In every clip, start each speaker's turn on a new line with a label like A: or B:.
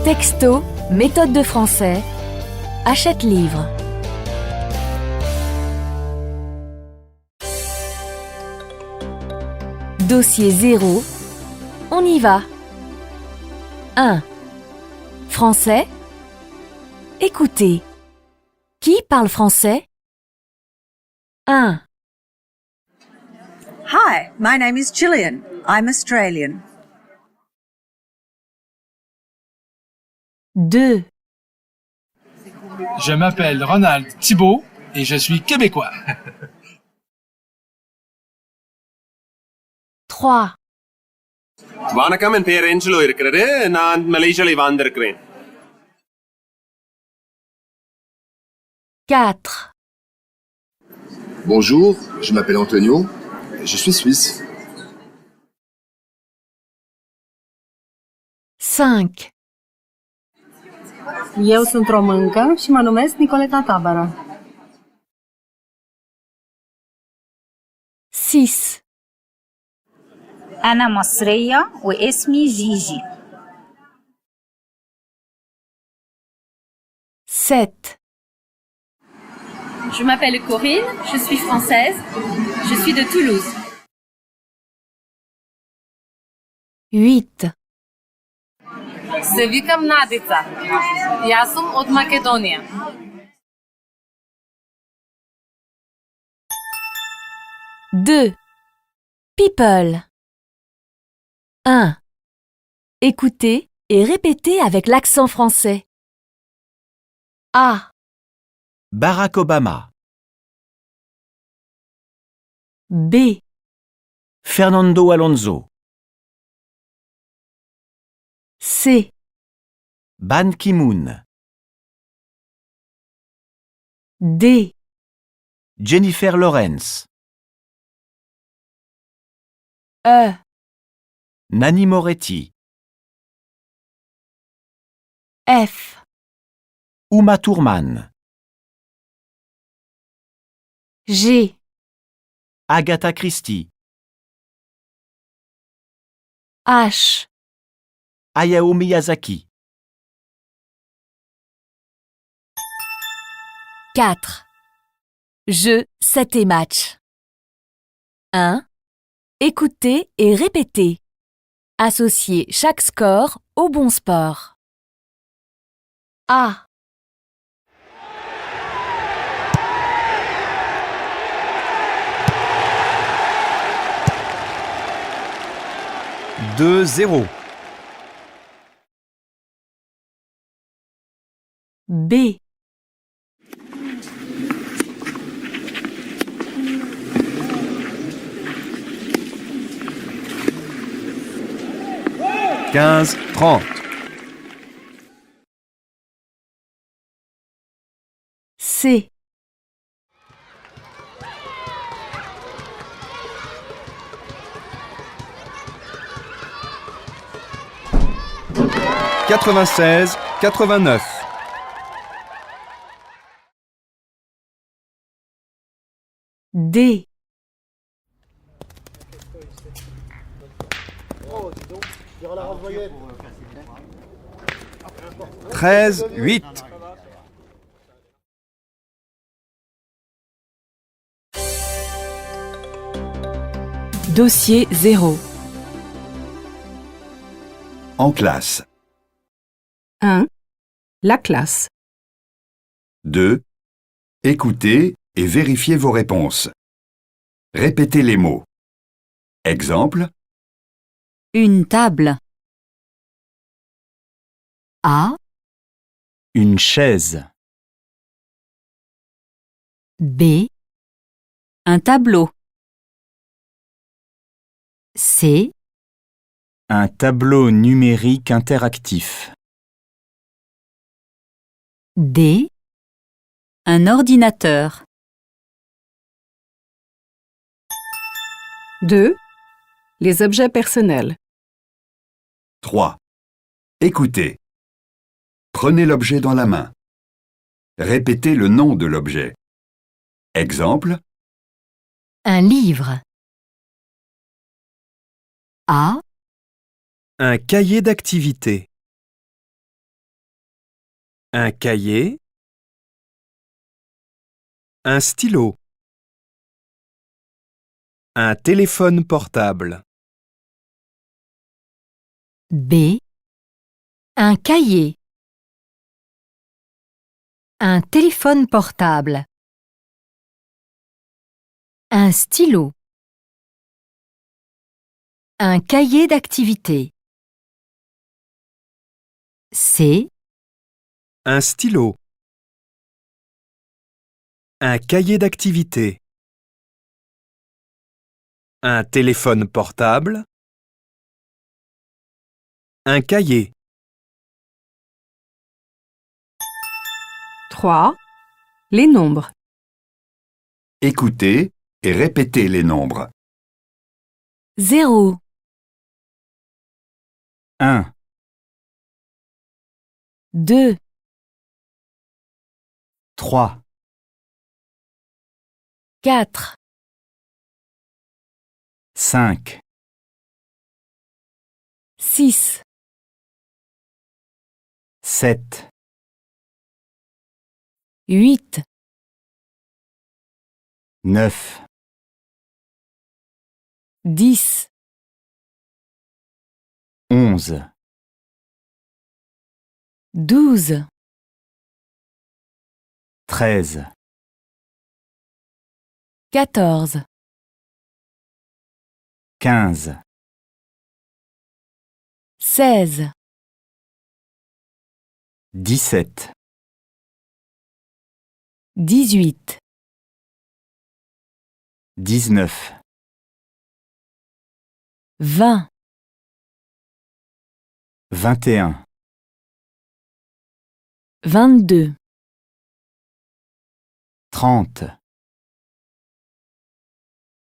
A: Texto, méthode de français, achète livre. Dossier 0, on y va. 1. Français. Écoutez. Qui parle français? 1.
B: Hi, my name is Gillian. I'm Australian.
A: 2.
C: Je m'appelle Ronald Thibault et je suis québécois.
A: 3.
D: வணக்கம் என் பேர் ஏஞ்சலோ இருக்கிறது நான் மலேசியாவில் வந்திருக்கிறேன்
A: 4.
E: Bonjour, je m'appelle Antonio, je suis suisse.
A: 5.
F: Eu sunt româncă și mă numesc Nicoleta Tabara.
A: 6.
G: أنا مصرية واسمي جيجي.
A: 7.
H: Je m'appelle Corinne, je suis française, je suis de Toulouse.
A: 8.
F: Se vikam Nadica. Ja sam od Makedonije.
A: 2. People. 1. Écoutez et répétez avec l'accent français. A.
I: Barack Obama,
A: B.
I: Fernando Alonso,
A: C.
I: Ban Ki-moon,
A: D.
I: Jennifer Lawrence,
A: E.
I: Nanni Moretti,
A: F.
I: Uma Thurman,
A: G.
I: Agatha Christie,
A: H.
I: Hayao Miyazaki.
A: 4. Jeux, 7 et match. 1. Écoutez et répétez. Associez chaque score au bon sport. A.
I: Deux 0.
A: B.
I: Quinze 30.
A: C.
I: Quatre-vingt-seize 89.
A: D.
I: Treize 8.
A: Dossier 0.
E: En classe.
F: 1. La classe.
E: 2. Écoutez et vérifiez vos réponses. Répétez les mots. Exemple,
A: Une table. A.
I: Une chaise.
A: B. Un tableau. C.
I: Un tableau numérique interactif.
A: D. Un ordinateur.
F: 2. Les objets personnels.
E: 3. Écoutez. Prenez l'objet dans la main. Répétez le nom de l'objet. Exemple,
A: Un livre. A.
I: Un cahier d'activité. un cahier, un stylo, un téléphone portable,
A: B. Un cahier. Un téléphone portable. Un stylo. Un cahier d'activité. C.
I: un stylo, un cahier d'activité, un téléphone portable, un cahier.
F: 3. Les nombres.
E: Écoutez et répétez les nombres.
A: 0,
I: 1,
A: 2,
I: 3,
A: 4,
I: 5,
A: 6,
I: 7,
A: 8,
I: 9,
A: 10,
I: 11,
A: 12,
I: 13,
A: 14,
I: 15,
A: 16,
I: 17,
A: 18,
I: 19,
A: 20,
I: 21,
A: 22,
I: 30,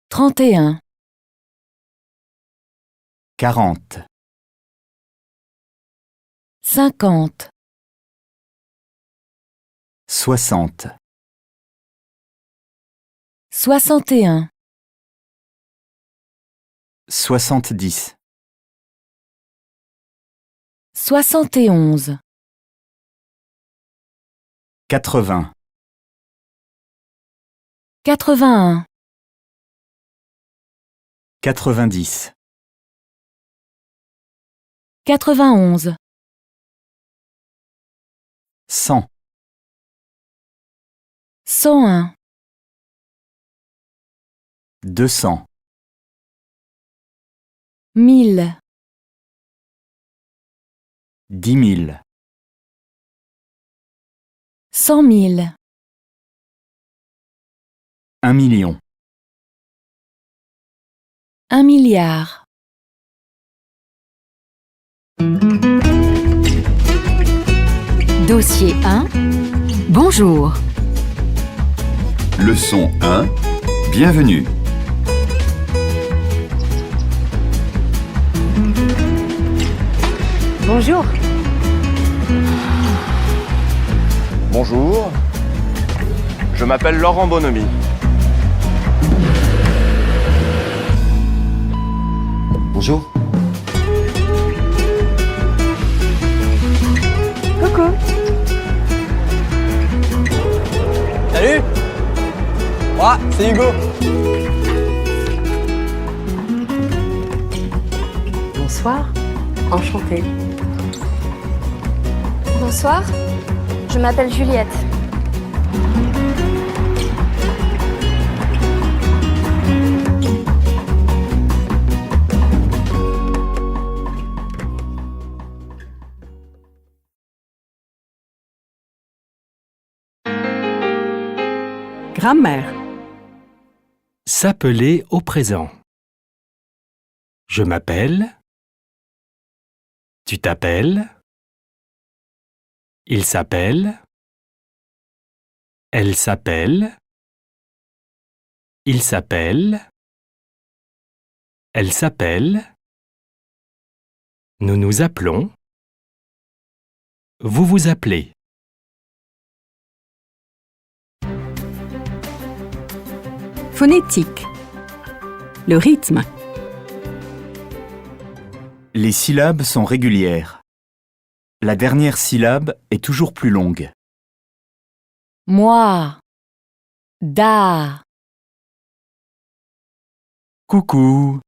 A: 31,
I: 40,
A: 50,
I: 60,
A: 61,
I: 70,
A: 71,
I: 80,
A: 81,
I: 90,
A: 91,
I: 100,
A: 101,
I: 200,
A: 1000,
I: 10 000,
A: 100 000,
I: 1 million,
A: 1 milliard. Dossier 1. Bonjour.
E: Leçon 1. Bienvenue.
A: Bonjour.
J: Bonjour, je m'appelle Laurent Bonomi.
K: Bonjour.
A: Coucou.
K: Salut. Moi, c'est Hugo.
L: Bonsoir, enchantée.
M: Bonsoir, je m'appelle Juliette.
F: Grammaire.
N: S'appeler au présent. Je m'appelle. Tu t'appelles. Il s'appelle. Elle s'appelle. Il s'appelle. Elle s'appelle. Nous nous appelons. Vous vous appelez.
F: Phonétique. Le rythme.
I: Les syllabes sont régulières. La dernière syllabe est toujours plus longue.
A: Moi. Da.
I: Coucou.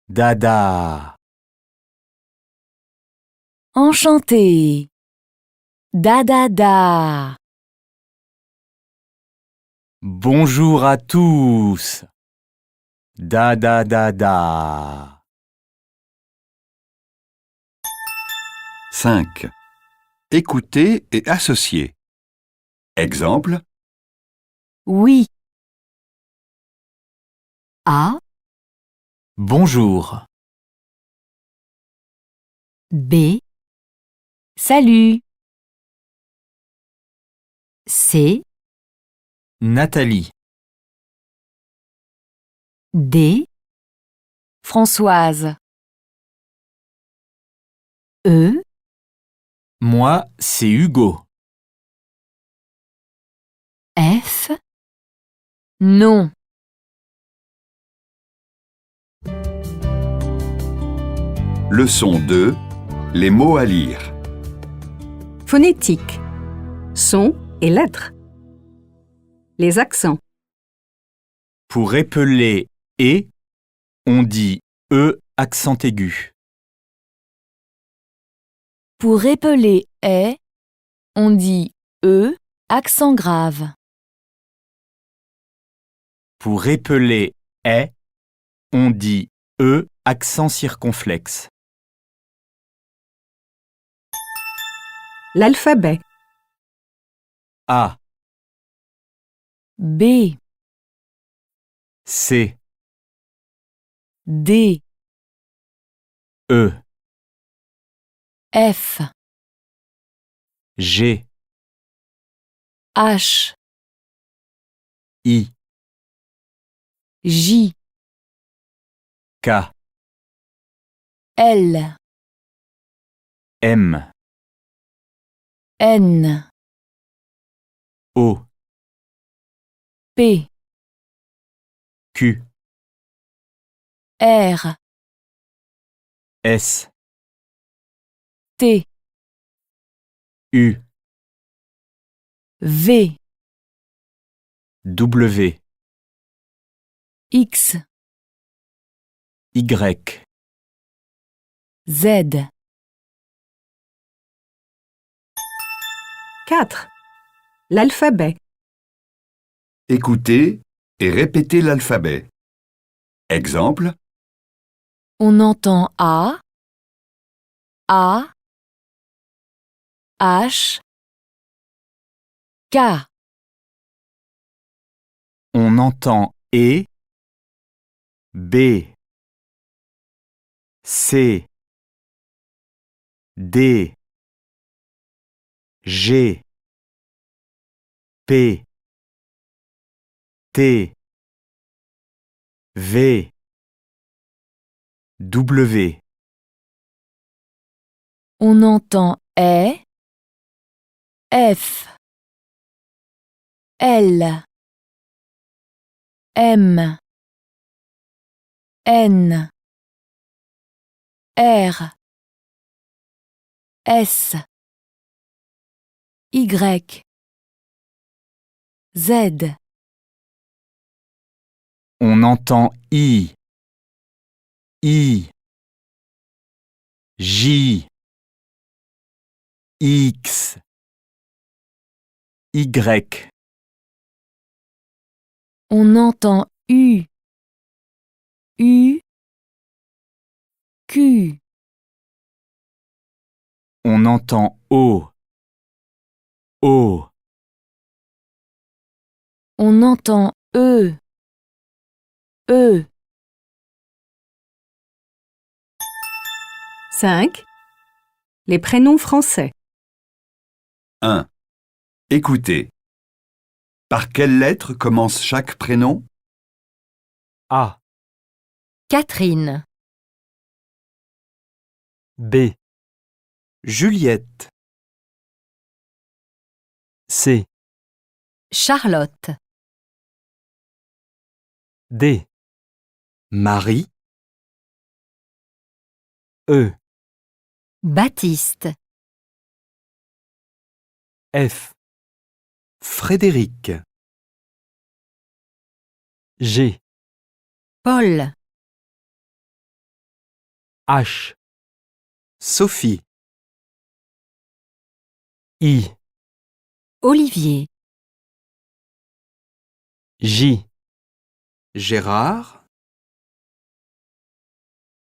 I: Dada.
A: Enchanté. Da da da.
I: Bonjour à tous. Da da da da.
E: 5. Écoutez et associez. Exemple,
A: Oui.
L: A,
I: Bonjour.
L: B,
A: Salut.
L: C,
I: Nathalie.
L: D,
A: Françoise.
L: E,
I: Moi, c'est Hugo.
L: F,
A: Non.
E: leçon 2. Les mots à lire.
F: Phonétique. Sons et lettres. Les accents.
I: Pour épeler et, on dit E accent aigu.
A: Pour épeler est, on dit E, accent grave.
I: Pour épeler est, on dit E accent circonflexe.
F: L'alphabet.
I: A,
A: B,
I: C,
A: D,
I: E,
A: F,
I: G,
A: H,
I: I,
A: J,
I: K,
A: L,
I: M,
A: N,
I: O,
A: P,
I: Q,
A: R,
I: S,
A: T,
I: U,
A: V,
I: W,
A: X,
I: Y.
A: Z.
F: 4. L'alphabet.
E: Écoutez et répétez l'alphabet. Exemple,
A: On entend A, H, K,
I: On entend E, B, C, D, G, P, T, V, W.
A: On entend E, F, L, M, N, R, S, Y, Z.
I: On entend I, J, X, Y.
A: On entend U, Q.
I: On entend O,
A: On entend E,
F: 5. Les prénoms français.
E: 1. Écoutez. Par quelle lettre commence chaque prénom?
I: A,
A: Catherine,
I: B, Juliette, C,
A: Charlotte,
I: D, Marie, E,
A: Baptiste,
I: F. Frédéric. G.
L: Paul,
I: H. Sophie. I.
L: Olivier,
I: J. Gérard.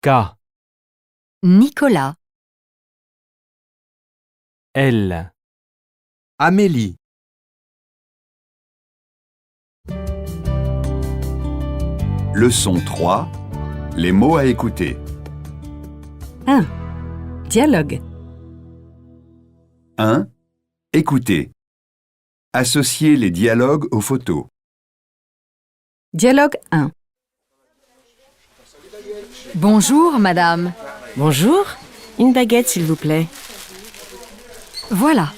I: K.
L: Nicolas,
I: L. Amélie.
E: Leçon 3. Les mots à écouter.
F: 1. Dialogue.
E: 1. Écoutez. Associez les dialogues aux photos.
F: Dialogue 1.
A: Bonjour, madame.
O: Bonjour. Une baguette, s'il vous plaît.
A: Voilà.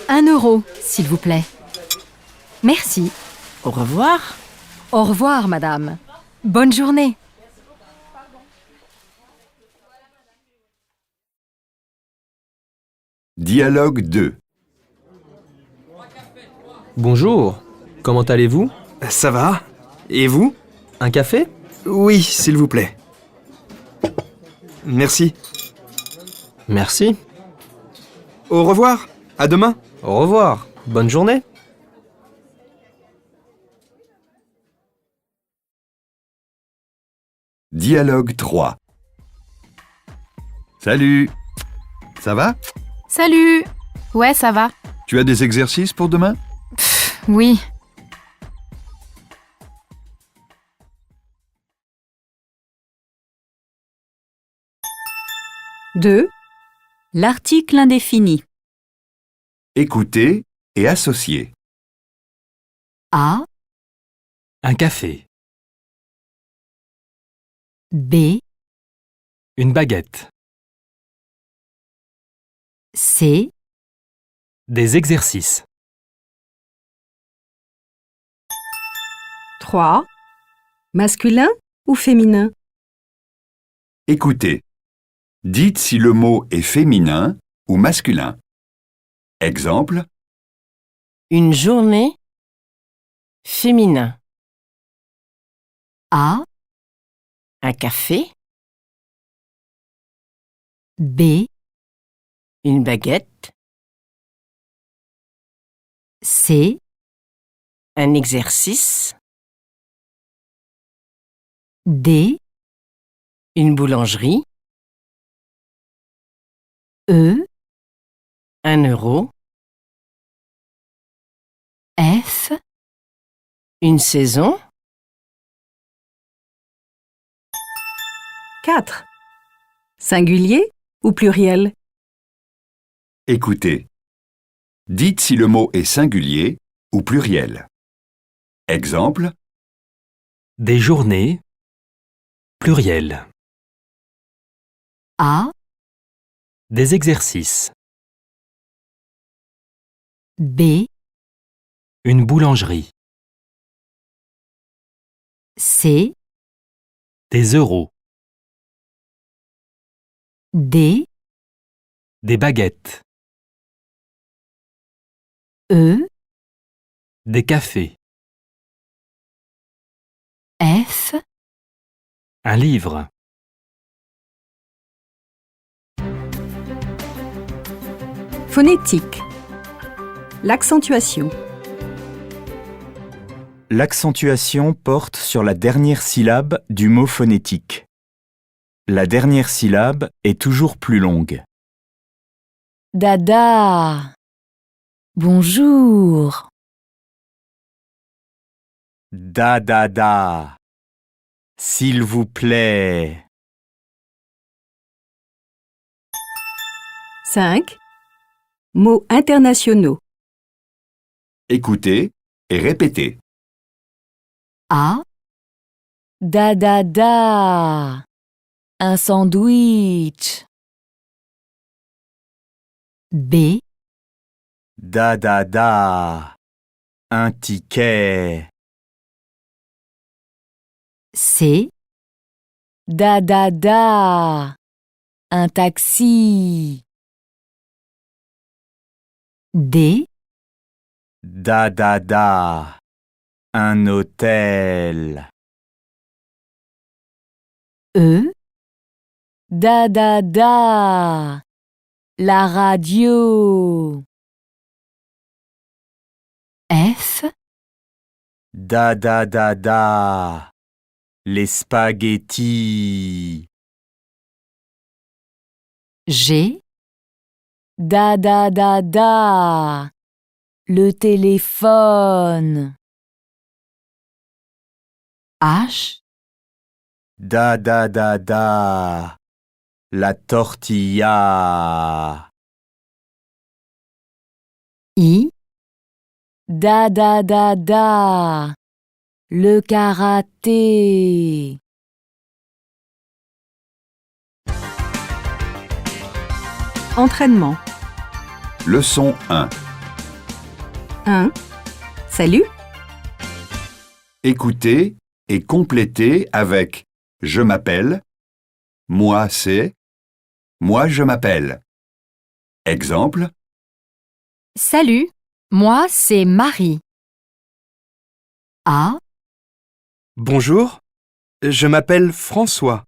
A: 1 €, s'il vous plaît. Merci.
O: Au revoir.
A: Au revoir, madame. Bonne journée.
E: Dialogue 2.
K: Bonjour. Comment allez-vous?
J: Ça va? Et vous?
K: Un café?
J: Oui, s'il vous plaît. Merci.
K: Merci.
J: Au revoir. À demain.
K: Au revoir. Bonne journée.
E: Dialogue 3. Salut. Ça va?
M: Salut. Ouais, ça va.
E: Tu as des exercices pour demain?
M: Oui.
F: Deux.
L: l'article indéfini.
E: Écoutez et associez.
L: A,
N: Un café.
L: B,
N: Une baguette.
L: C,
N: Des exercices.
F: 3. Masculin ou féminin?
E: Écoutez. Dites si le mot est féminin ou masculin. Exemple.
O: Une journée. Féminin.
L: A,
O: Un café.
L: B,
O: Une baguette.
L: C,
O: Un exercice.
L: D,
O: Une boulangerie.
L: E,
O: 1 €.
L: F,
O: Une saison.
F: 4. Singulier ou pluriel?
E: Écoutez. Dites si le mot est singulier ou pluriel. Exemple.
N: Des journées. Pluriel.
L: A,
N: Des exercices.
L: B,
N: Une boulangerie.
L: C,
N: Des euros.
L: D,
N: Des baguettes.
L: E,
N: Des cafés.
L: F,
N: Un livre.
F: Phonétique. L'accentuation.
I: L'accentuation porte sur la dernière syllabe du mot phonétique. La dernière syllabe est toujours plus longue.
A: Dada. Bonjour.
I: Da da da. S'il vous plaît.
F: 5. Mots internationaux.
E: Écoutez et répétez.
L: A,
A: Da. Un sandwich.
L: B,
I: Da da da. Un ticket.
L: C,
A: Da. Un taxi.
L: D,
I: Da. Un hôtel.
L: E,
A: Da. La radio.
L: F,
I: Da. Les spaghettis.
L: G,
A: Da. Le téléphone.
L: H,
I: Da. La tortilla.
L: I,
A: Da. Le karaté.
F: Entraînement.
E: Leçon 1.
F: 1. Salut.
E: Écoutez et complétez avec je m'appelle, moi c'est, moi je m'appelle. Exemple,
M: Salut, moi c'est Marie.
L: A,
J: Bonjour, je m'appelle François.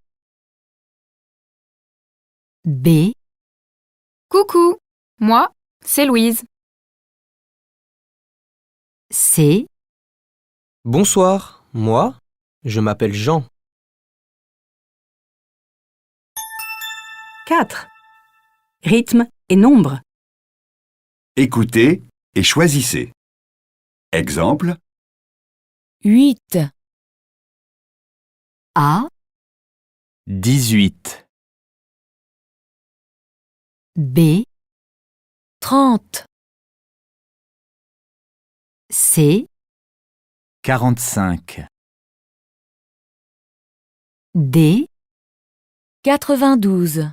L: B,
M: Coucou, moi c'est Louise.
L: C,
K: Bonsoir, moi, je m'appelle Jean.
F: 4. Rythme et nombre.
E: écoutez et choisissez. Exemple,
A: 8,
L: A,
I: 18.
L: B,
A: 30,
L: C,
I: 45.
L: D,
A: 92,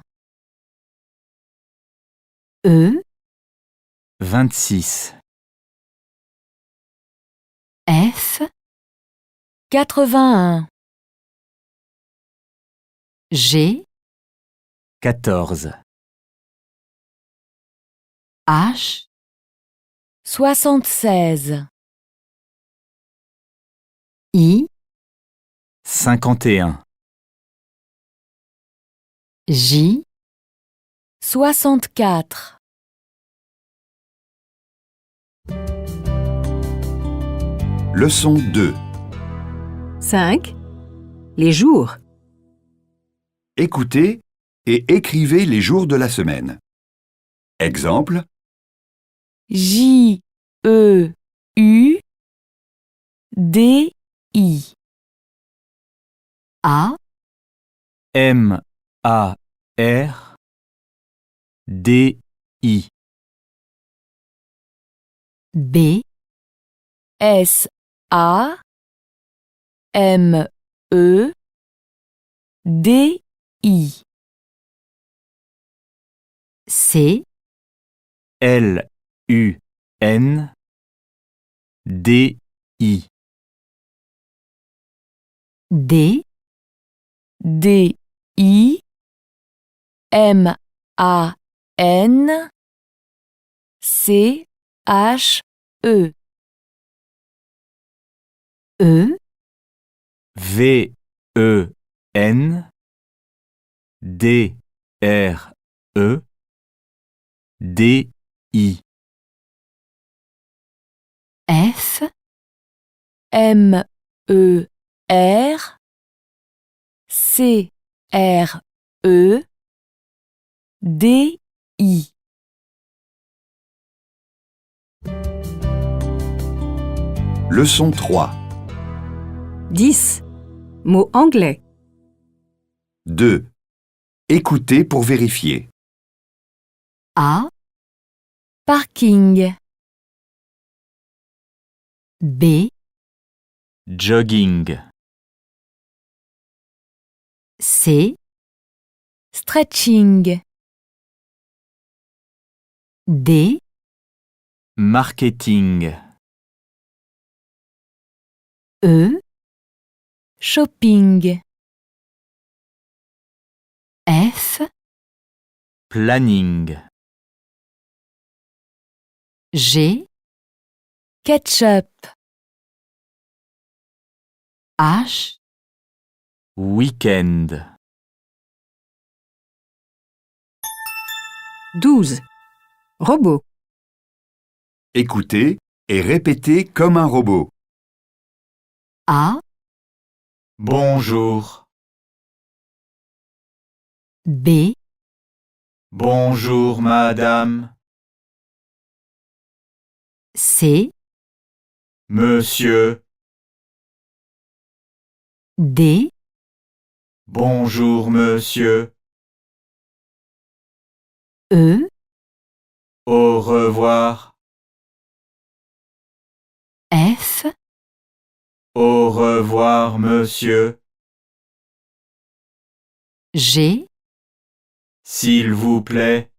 L: E,
I: 26.
L: F,
A: 81,
L: G,
I: 14.
L: H,
A: 76,
L: I,
I: 51.
L: J,
A: 64.
E: leçon 2.
F: 5. Les jours.
E: Écoutez et écrivez les jours de la semaine. Exemple,
A: J-E-U-D-I.
L: A,
I: M-A-R-D-I.
L: B,
A: S-A-M-E-D-I.
L: C,
I: L-U-N-D-I.
L: D,
A: D-I. M-A-N-C-H-E.
L: E,
I: V-E-N-D-R-E-D-I.
L: F,
A: M-E-R. C-R-E-D-I.
E: leçon 3.
F: 10. Mots anglais.
E: 2. Écoutez pour vérifier.
L: A,
A: Parking.
L: B,
I: Jogging.
L: C,
A: Stretching.
L: D,
I: Marketing.
L: E,
A: Shopping.
L: F,
I: Planning.
L: G,
A: ketchup,
L: H,
I: week-end.
F: 12. Robot.
E: Écoutez et répétez comme un robot.
L: A,
I: Bonjour.
L: B,
I: Bonjour, madame.
L: C,
I: Monsieur.
L: D,
I: Bonjour, monsieur.
L: E,
I: Au revoir.
L: F,
I: Au revoir, monsieur.
L: G,
I: S'il vous plaît.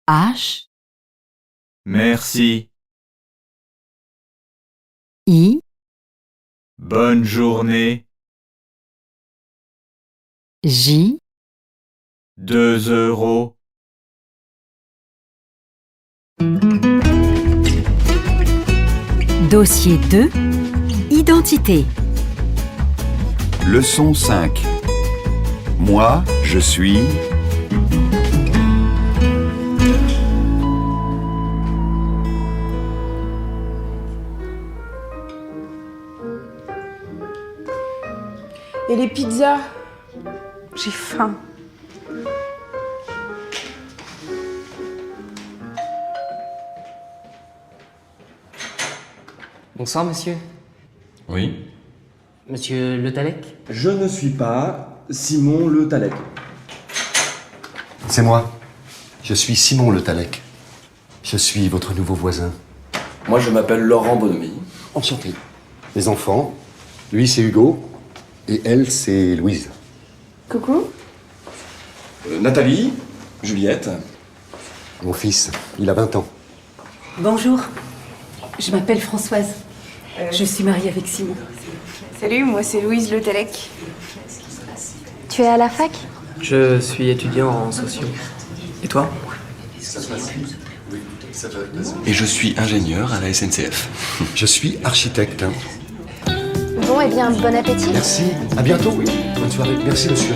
L: H,
I: Merci.
L: I,
I: Bonne journée.
L: J,
I: 2 €.
L: Dossier 2, Identité.
E: Leçon 5. Moi, je suis...
P: Et les pizzas? J'ai faim.
Q: Bonsoir, monsieur.
R: Oui.
Q: Monsieur Le Tallec?
R: Je ne suis pas Simon Le Tallec.
S: C'est moi. Je suis Simon Le Tallec. Je suis votre nouveau voisin.
R: Moi, je m'appelle Laurent Bonhomie.
S: Enchanté. Les enfants, lui c'est Hugo et elle c'est Louise.
P: Coucou.
R: Nathalie, Juliette.
S: Mon fils, il a 20 ans.
T: Bonjour, je m'appelle Françoise. Je suis mariée avec Simon.
P: Salut, moi c'est Louise Le Tallec.
M: Tu es à la fac?
Q: Je suis étudiant en sociaux. Et toi?
R: Et je suis ingénieur à la SNCF.
S: Je suis architecte.
M: Bon, eh bien, bon appétit.
S: Merci. À bientôt. Oui. Bonne soirée. Merci, monsieur.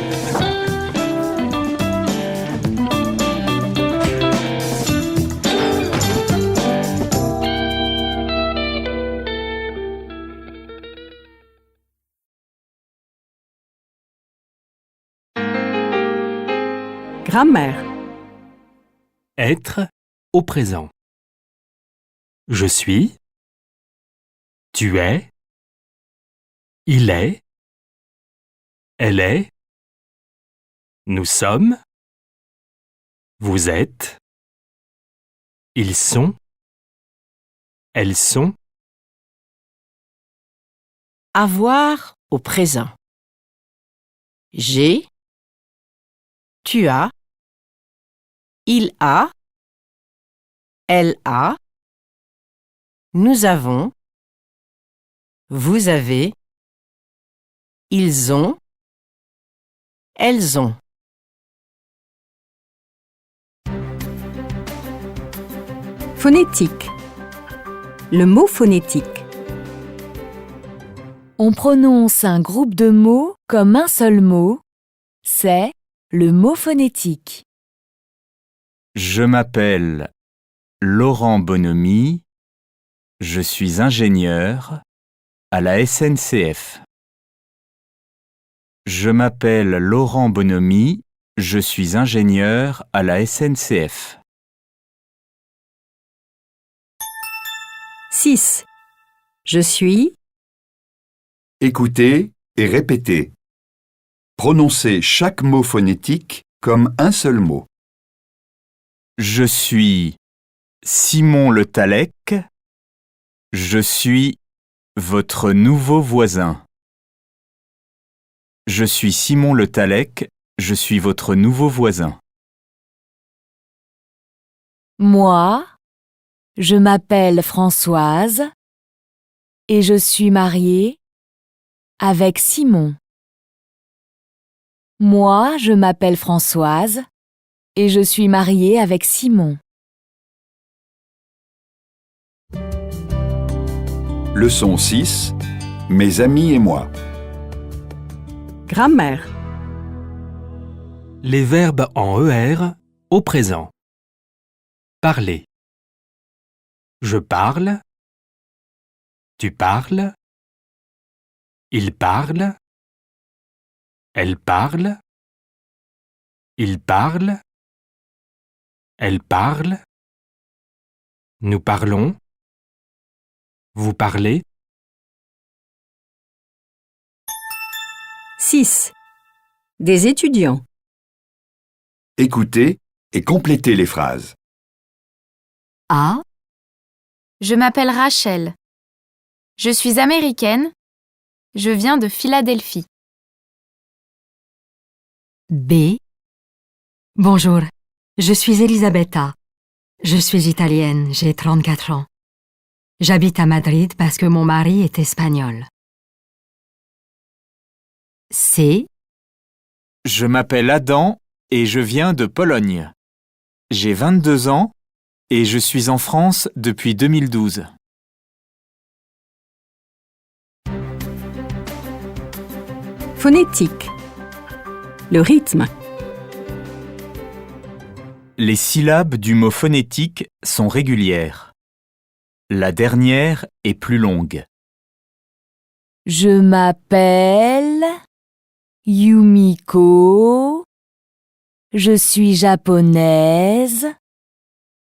F: Grammaire.
N: Être au présent. Je suis. Tu es. Il est. Elle est. Nous sommes. Vous êtes. Ils sont. Elles sont.
O: Avoir au présent. J'ai. Tu as. Il a. Elle a. Nous avons. Vous avez. Ils ont. Elles ont.
F: Phonétique. Le mot phonétique.
A: On prononce un groupe de mots comme un seul mot. C'est le mot phonétique.
I: Je m'appelle Laurent Bonhomie. Je suis ingénieur à la SNCF. Je m'appelle Laurent Bonhomie. Je suis ingénieur à la SNCF.
F: 6. Je suis.
E: Écoutez et répétez. Prononcez chaque mot phonétique comme un seul mot.
I: Je suis Simon Le Tallec. Je suis votre nouveau voisin. Je suis Simon Le Tallec. Je suis votre nouveau voisin.
A: Moi, je m'appelle Françoise et je suis mariée avec Simon. Moi, je m'appelle Françoise et je suis mariée avec Simon.
E: Leçon 6. Mes amis et moi.
F: Grammaire.
N: Les verbes en ER au présent. Parler. Je parle. Tu parles. Il parle. Elle parle. Il parle. Elle parle. Nous parlons. Vous parlez.
F: 6. Des étudiants.
E: Écoutez et complétez les phrases.
M: A. Je m'appelle Rachel. Je suis américaine. Je viens de Philadelphie.
L: B. Bonjour, je suis Elisabetta. Je suis italienne, j'ai 34 ans. J'habite à Madrid parce que mon mari est espagnol. C.
I: Je m'appelle Adam et je viens de Pologne. J'ai 22 ans et je suis en France depuis 2012.
F: Phonétique. Le rythme.
I: Les syllabes du mot phonétique sont régulières. La dernière est plus longue.
A: Je m'appelle Yumiko. Je suis japonaise.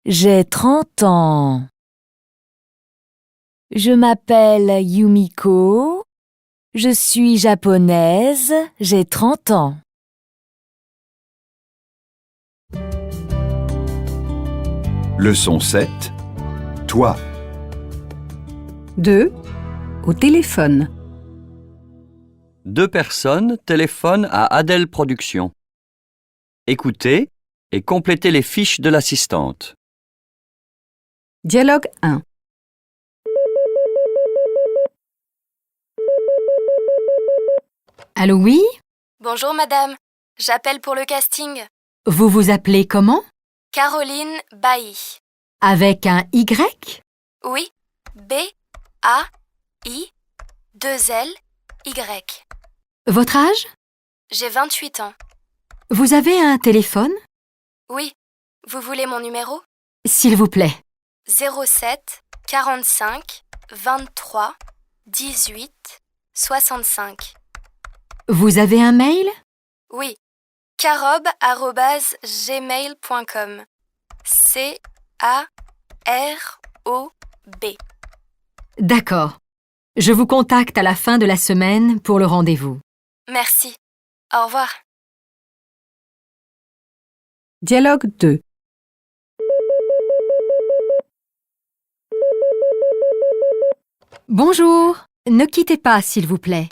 A: J'ai 30 ans. Je m'appelle Yumiko. Je suis japonaise. J'ai 30 ans.
E: Leçon 7. Toi.
F: 2. Au téléphone.
U: 2 personnes téléphonent à Adèle Productions. Écoutez et complétez les fiches de l'assistante.
F: Dialogue 1.
L: Allô, oui?
M: Bonjour madame, j'appelle pour le casting.
L: Vous vous appelez comment?
M: Caroline Bailly.
L: Avec un Y?
M: Oui, B-A-I-2-L-Y.
L: Votre âge?
M: J'ai 28 ans.
L: Vous avez un téléphone?
M: Oui, vous voulez mon numéro?
L: S'il vous plaît.
M: 07 45 23 18 65.
L: Vous avez un mail?
M: Oui, carob@gmail.com. C-A-R-O-B.
L: D'accord. Je vous contacte à la fin de la semaine pour le rendez-vous.
M: Merci. Au revoir.
F: Dialogue 2.
L: Bonjour. Ne quittez pas, s'il vous plaît.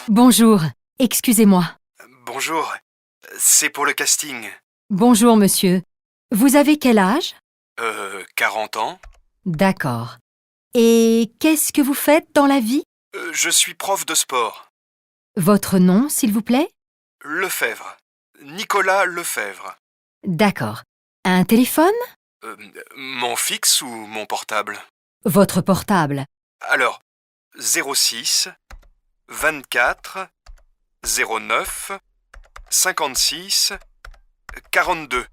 L: Bonjour. Excusez-moi.
J: Bonjour, c'est pour le casting.
L: Bonjour, monsieur. Vous avez quel âge?
J: 40 ans.
L: D'accord. Et qu'est-ce que vous faites dans la vie?
J: Je suis prof de sport.
L: Votre nom, s'il vous plaît?
J: Lefebvre. Nicolas Lefebvre.
L: D'accord. Un téléphone?
J: Mon fixe ou mon portable?
L: Votre portable.
J: Alors, 06 24 09 56 42.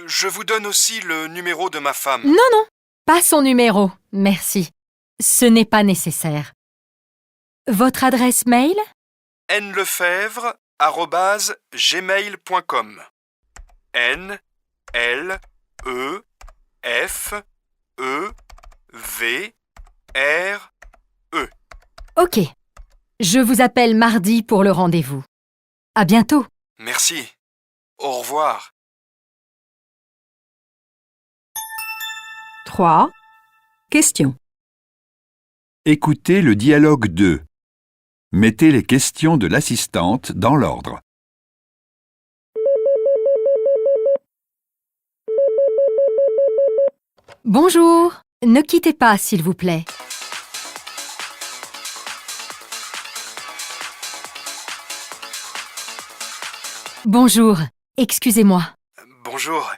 J: Je vous donne aussi le numéro de ma femme.
L: Non, pas son numéro. Merci. Ce n'est pas nécessaire. Votre adresse mail?
J: nlefebvre@gmail.com. N L E F E V R E.
L: Ok. Je vous appelle mardi pour le rendez-vous. À bientôt.
J: Merci. Au revoir.
F: 3. Question.
E: Écoutez le dialogue 2. Mettez les questions de l'assistante dans l'ordre.
L: Bonjour. Ne quittez pas, s'il vous plaît. Bonjour. Excusez-moi.
J: Bonjour.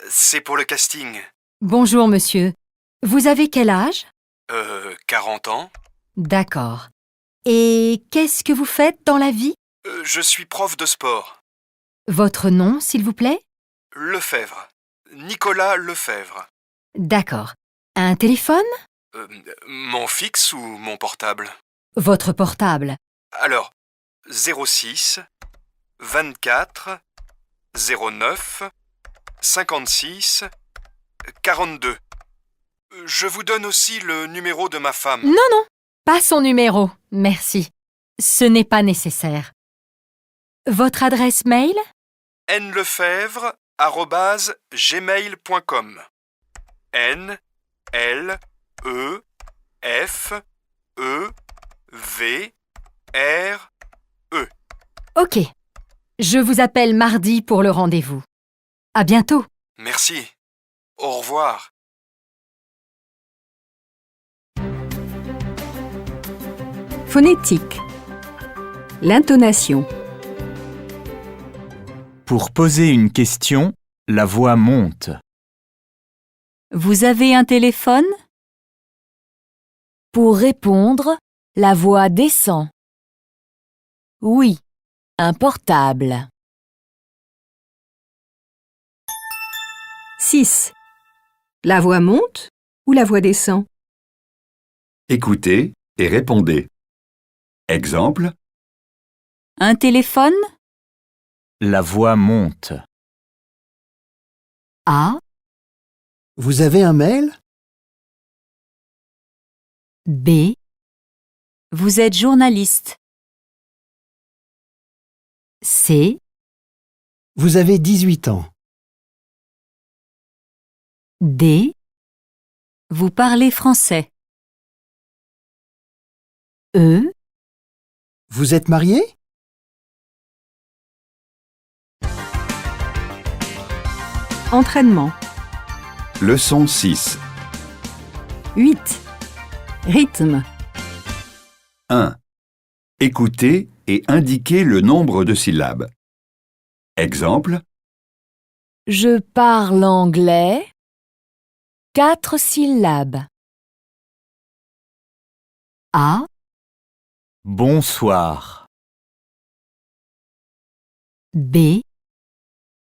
J: C'est pour le casting.
L: Bonjour, monsieur. Vous avez quel âge?
J: 40 ans.
L: D'accord. Et qu'est-ce que vous faites dans la vie?
J: Je suis prof de sport.
L: Votre nom, s'il vous plaît?
J: Lefebvre. Nicolas Lefebvre.
L: D'accord. Un téléphone?
J: Mon fixe ou mon portable?
L: Votre portable.
J: Alors, 06 24 09 56 42. Je vous donne aussi le numéro de ma femme.
L: Non, pas son numéro, merci. Ce n'est pas nécessaire. Votre adresse mail?
J: nlefebvre@gmail.com. N L E F E V R E.
L: Ok. Je vous appelle mardi pour le rendez-vous. À bientôt.
J: Merci. Au revoir.
F: Phonétique. L'intonation.
I: Pour poser une question, la voix monte.
A: Vous avez un téléphone? Pour répondre, la voix descend. Oui, un portable.
F: 6. La voix monte ou la voix descend?
E: Écoutez et répondez. Exemple,
A: Un téléphone?
I: La voix monte.
A: A.
B: Vous avez un mail?
A: B. Vous êtes journaliste. C.
B: Vous avez 18 ans.
A: D. Vous parlez français. E.
B: Vous êtes marié?
F: Entraînement.
E: leçon 6.
F: 8. Rythme.
E: 1. Écoutez et indiquez le nombre de syllabes. Exemple,
A: Je parle anglais. 4 syllabes. A.
I: Bonsoir.
A: B.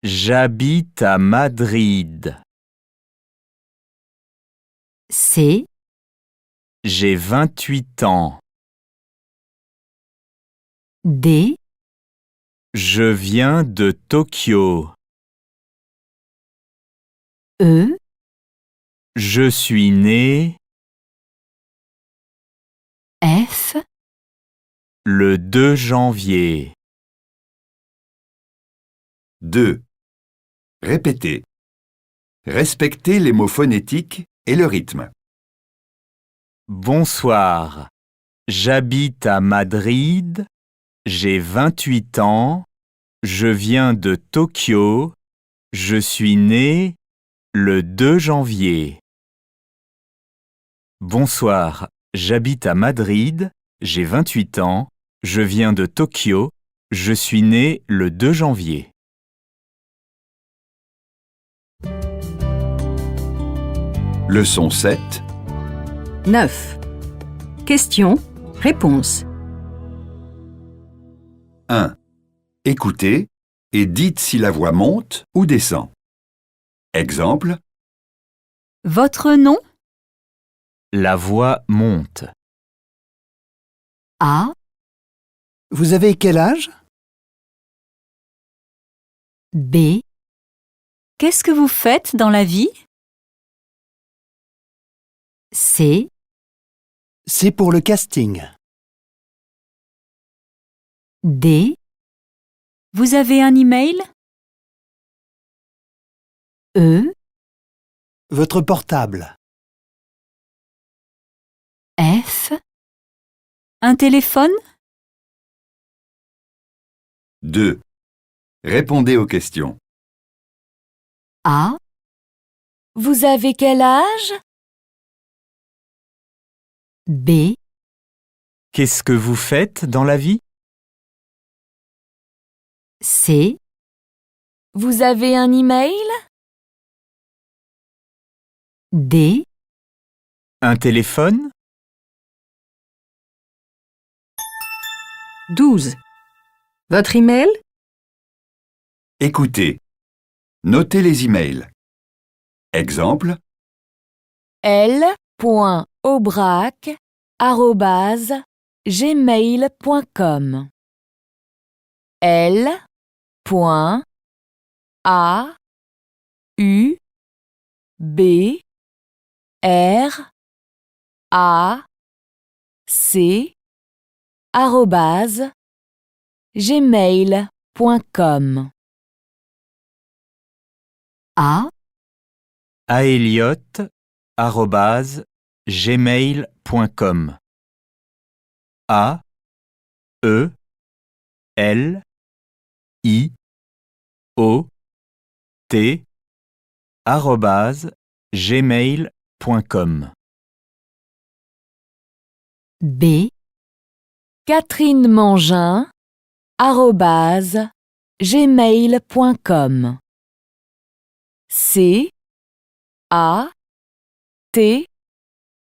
I: J'habite à Madrid.
A: C.
I: J'ai 28 ans.
A: D.
I: Je viens de Tokyo.
A: E.
I: Je suis né
A: F.
I: le 2 janvier.
E: 2. Répétez. Respectez les mots phonétiques et le rythme.
I: Bonsoir. J'habite à Madrid. J'ai 28 ans. Je viens de Tokyo. Je suis né le 2 janvier. Bonsoir. J'habite à Madrid. J'ai 28 ans. Je viens de Tokyo. Je suis né le 2 janvier.
E: Leçon 7.
F: 9. Question. Réponse.
E: 1. Écoutez et dites si la voix monte ou descend. Exemple,
A: Votre nom?
I: La voix monte.
A: A.
B: Vous avez quel âge?
A: B. Qu'est-ce que vous faites dans la vie? C.
B: C'est pour le casting.
A: D. Vous avez un email? E.
B: Votre portable.
A: F. Un téléphone?
E: 2. Répondez aux questions.
A: A. Vous avez quel âge? B.
I: Qu'est-ce que vous faites dans la vie?
A: C. Vous avez un email?
L: D.
I: Un téléphone?
F: 12. Votre email?
E: Écoutez. Notez les emails. Exemple.
A: l.aubrac@gmail.com l.aubrac@gmail.com
L: A.
I: aeliot@gmail.com A E L I O T @gmail.com
L: B.
A: Catherine Mangin @gmail.com C A T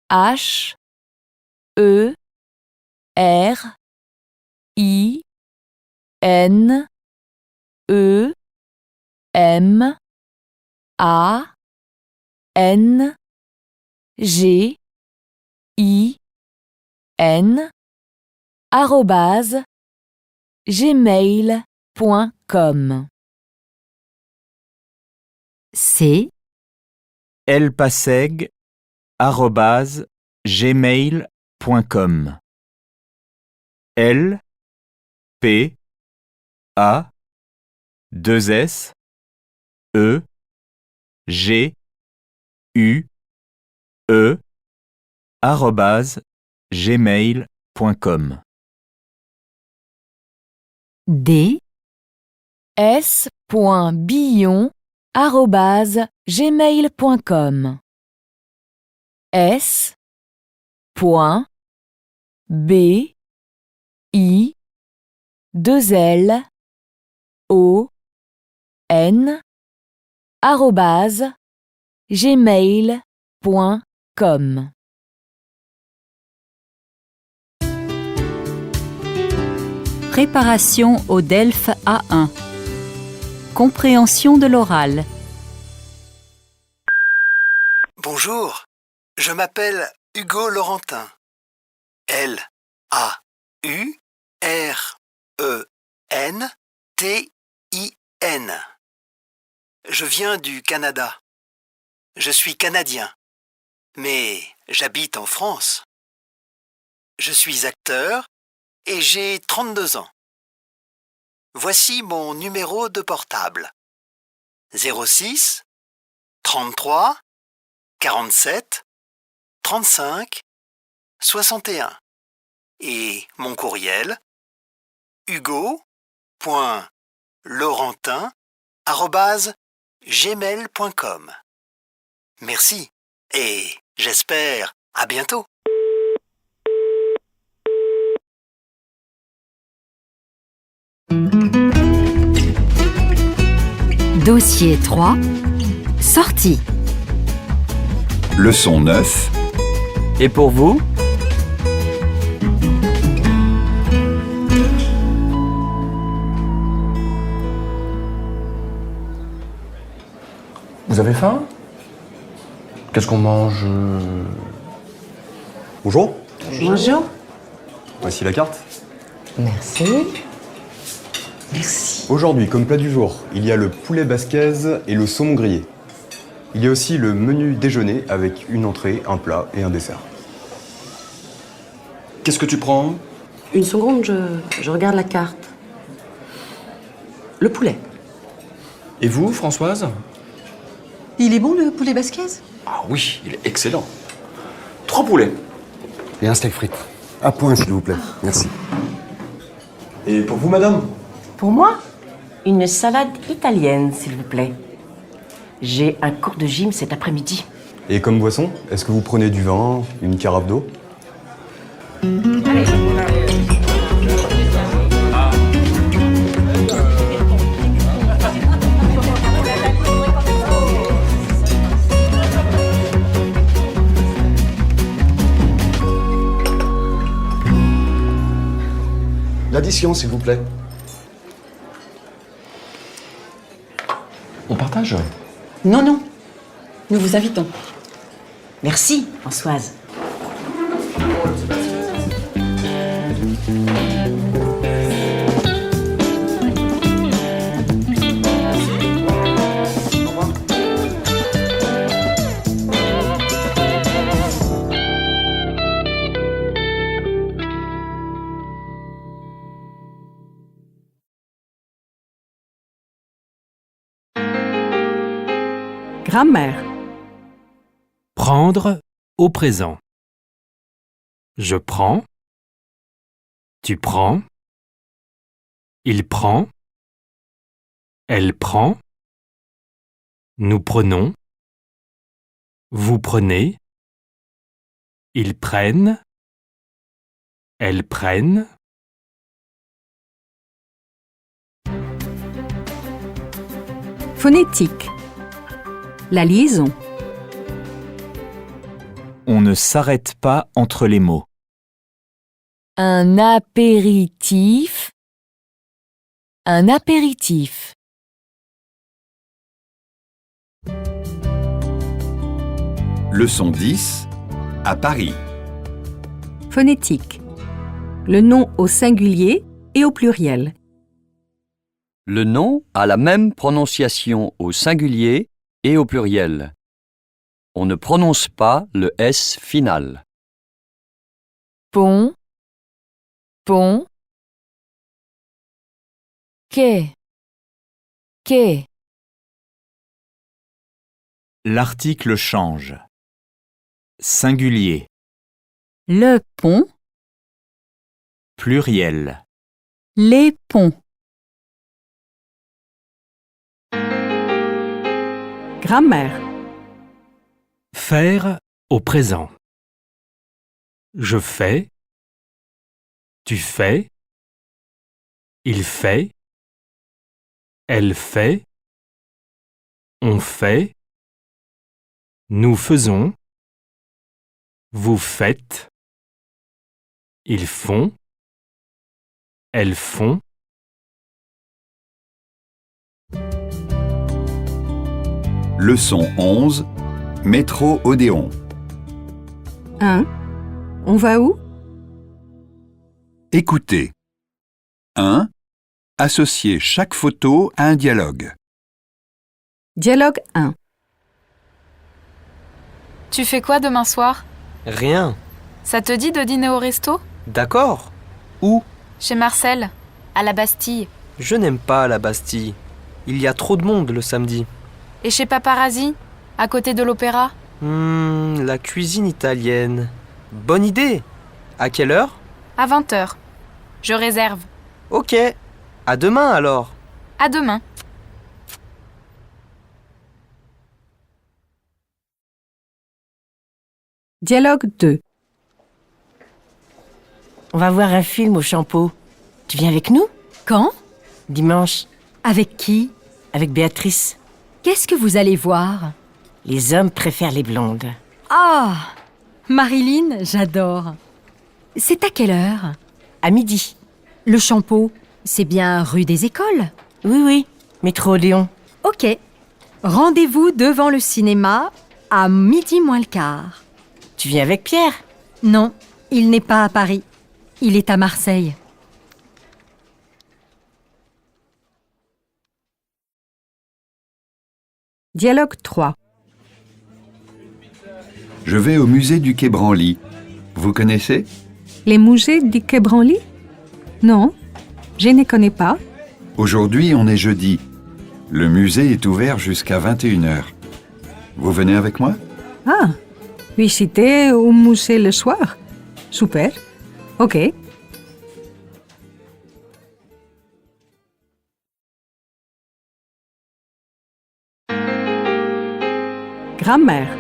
A: H E R I N E M A N G I N @gmail.com
L: C.
I: elpaseg@gmail.com L P A 2 S E G U E @gmail.com
L: D.
A: s.billon@gmail.com s.billon@gmail.com
C: Préparation au DELF A1. Compréhension de l'oral.
B: Bonjour, je m'appelle Hugo Laurentin. Laurentin. Je viens du Canada. Je suis canadien, mais j'habite en France. Je suis acteur et j'ai 32 ans. Voici mon numéro de portable. 06 33 47 35 61 et mon courriel hugo.laurentin@gmail.com. Merci et j'espère à bientôt.
L: Dossier 3. Sortie.
E: Leçon 9.
U: Et pour vous?
R: Vous avez faim? Qu'est-ce qu'on mange?
S: Bonjour.
P: Bonjour.
S: Voici la carte.
P: Merci. Merci.
S: Aujourd'hui, comme plat du jour, il y a le poulet basquez et le saumon grillé. Il y a aussi le menu déjeuner avec une entrée, un plat et un dessert.
R: Qu'est-ce que tu prends?
O: Une seconde, je regarde la carte. Le poulet.
R: Et vous, Françoise?
T: Il est bon le poulet basquez?
R: Ah oui, il est excellent. 3 poulets.
S: Et un steak frites. À point, s'il vous plaît. Merci.
R: Et pour vous, madame?
O: Pour moi, une salade italienne, s'il vous plaît. J'ai un cours de gym cet après-midi.
S: Et comme boisson, est-ce que vous prenez du vin, une carafe d'eau?
R: L'addition, s'il vous plaît. On partage?
O: Non, non. Nous vous invitons. Merci, Françoise.
F: Grammaire.
N: Prendre au présent. Je prends. Tu prends. Il prend. Elle prend. Nous prenons. Vous prenez. Ils prennent. Elles prennent.
F: Phonétique. La liaison.
I: On ne s'arrête pas entre les mots.
A: Un apéritif. Un apéritif.
E: Leçon 10. À Paris.
F: Phonétique. Le nom au singulier et au pluriel.
U: Le nom a la même prononciation au singulier et au pluriel. On ne prononce pas le S final.
A: Pont. Pont. Quai. Quai.
I: L'article change. Singulier.
C: Le pont.
I: Pluriel.
C: Les ponts.
F: Grammaire.
N: Faire au présent. Je fais. Tu fais. Il fait. Elle fait. On fait. Nous faisons. Vous faites. Ils font. Elles font.
E: Leçon 11. Métro Odéon.
F: 1. On va où?
E: Écoutez. 1. Associez chaque photo à un dialogue.
F: Dialogue 1.
M: Tu fais quoi demain soir?
K: Rien.
M: Ça te dit de dîner au resto?
K: D'accord. Où?
M: Chez Marcel, à la Bastille.
K: Je n'aime pas la Bastille. Il y a trop de monde le samedi.
M: Et chez Paparazzi, à côté de l'opéra?
K: La cuisine italienne. Bonne idée. À quelle heure?
M: À 20h. Je réserve.
K: Ok. À demain alors.
M: À demain.
F: Dialogue 2.
O: On va voir un film au Champeau. Tu viens avec nous?
L: Quand?
O: Dimanche.
L: Avec qui?
O: Avec Béatrice.
L: Qu'est-ce que vous allez voir?
O: Les hommes préfèrent les blondes.
L: Ah! Marilyn, j'adore. C'est à quelle heure?
O: À midi.
L: Le Champeau, c'est bien rue des Écoles?
O: Oui, oui. Métro Odéon.
L: Ok. Rendez-vous devant le cinéma à 12:15.
O: Tu viens avec Pierre?
L: Non, il n'est pas à Paris. Il est à Marseille.
F: Dialogue 3.
E: Je vais au musée du Quai Branly. Vous connaissez?
F: Les musées du Quai Branly? Non, je ne connais pas.
E: Aujourd'hui, on est jeudi. Le musée est ouvert jusqu'à 21h. Vous venez avec moi?
F: Ah, visiter au musée le soir. Super. Ok. Grammaire.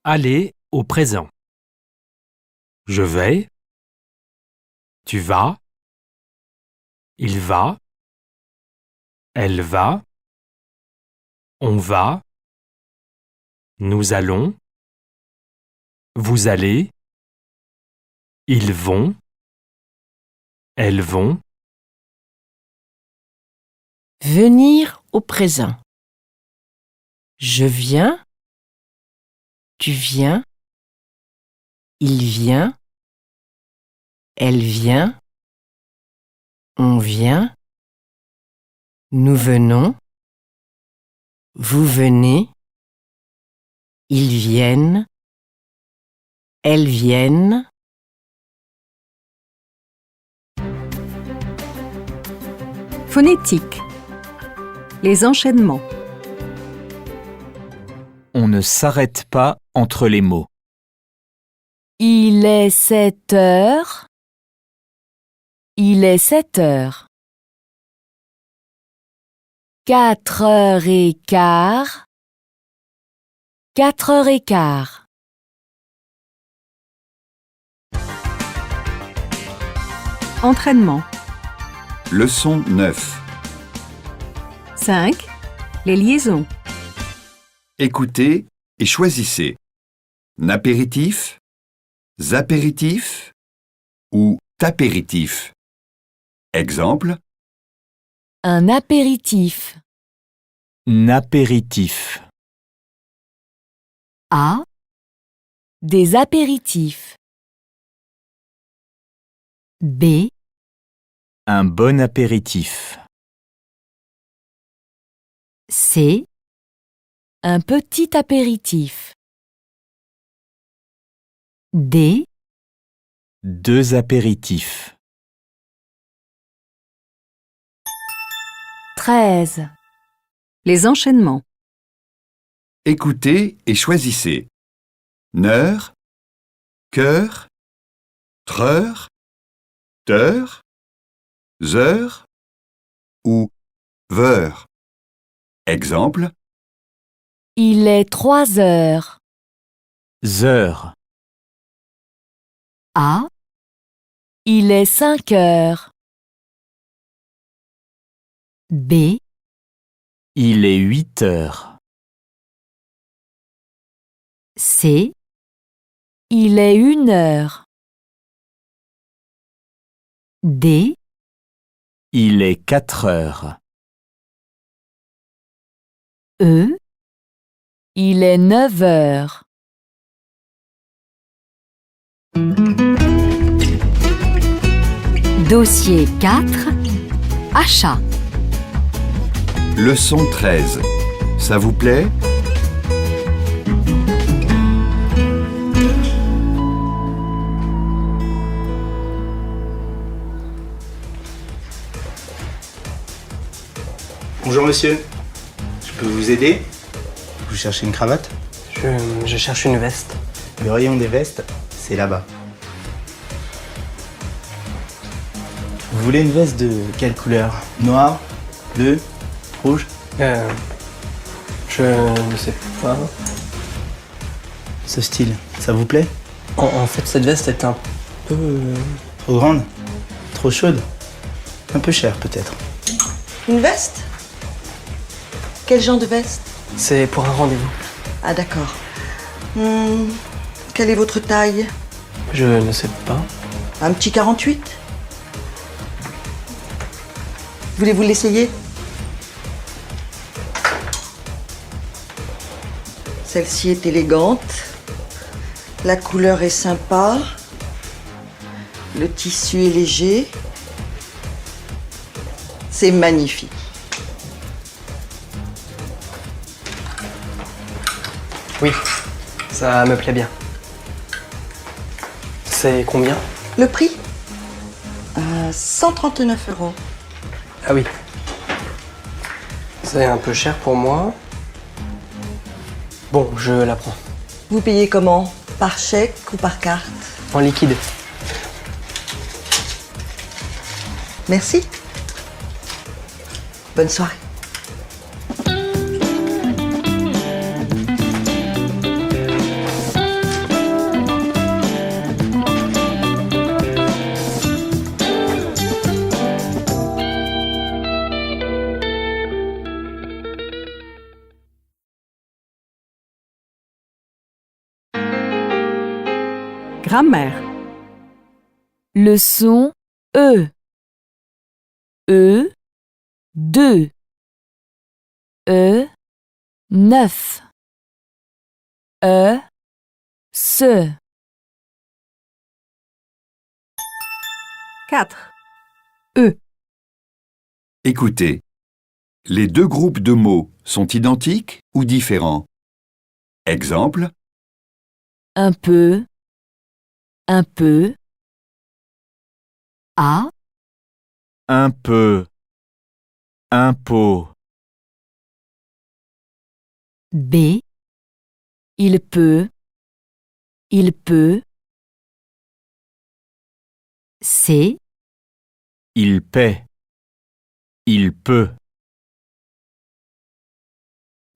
N: Aller au présent. Je vais. Tu vas. Il va. Elle va. On va. Nous allons. Vous allez. Ils vont. Elles vont.
D: Venir au présent. Je viens. Tu viens. Il vient. Elle vient. On vient. Nous venons. Vous venez. Ils viennent. Elles viennent.
F: Phonétique. Les enchaînements.
I: On ne s'arrête pas entre les mots.
A: Il est 7 heures. Il est 7 heures. 4h15. 4h15.
F: Entraînement.
E: Leçon 9.
F: 5. Les liaisons.
E: Écoutez et choisissez. N'apéritif, zapéritif ou tapéritif. Exemple.
A: Un apéritif.
I: N'apéritif.
A: A. Des apéritifs.
L: B.
I: Un bon apéritif.
L: C.
A: Un petit apéritif.
L: D.
I: 2 apéritifs.
A: 13.
F: Les enchaînements.
E: Écoutez et choisissez. Neur, cœur, treur, teur, zeur ou veur. Exemple.
A: Il est 3 heures.
I: Heures.
A: A. Il est 5 heures.
L: B.
I: Il est 8 heures.
L: C.
A: Il est 1 heure.
L: D.
I: Il est 4 heures.
L: E.
A: Il est 9 heures.
L: Dossier 4. Achat.
E: Leçon 13. Ça vous plaît?
V: Bonjour monsieur, je peux vous aider? Vous cherchez une cravate?
K: Je cherche une veste.
V: Le rayon des vestes, c'est là-bas. Vous voulez une veste de quelle couleur? Noir? Bleu? Rouge?
K: Je ne sais pas.
V: Ce style, ça vous plaît?
K: En fait, cette veste est un peu...
V: Trop grande? Trop chaude? Un peu cher peut-être.
W: Une veste? Quel genre de veste?
K: C'est pour un rendez-vous.
W: Ah d'accord. Quelle est votre taille?
K: Je ne sais pas.
W: Un petit 48? Voulez-vous l'essayer? Celle-ci est élégante. La couleur est sympa. Le tissu est léger. C'est magnifique.
K: Oui, ça me plaît bien. C'est combien?
W: Le prix? 139 €.
K: Ah oui. C'est un peu cher pour moi. Bon, je la prends.
W: Vous payez comment? Par chèque ou par carte?
K: En liquide.
W: Merci. Bonne soirée.
F: Grammaire.
A: Leçon E. E, 2. E, 9. E, ce.
F: 4. E.
E: Écoutez. Les deux groupes de mots sont identiques ou différents? Exemple.
A: Un peu. Un peu. A.
I: Un peu. Impôt.
A: B. Il peut. Il peut. C.
I: Il paie. Il peut.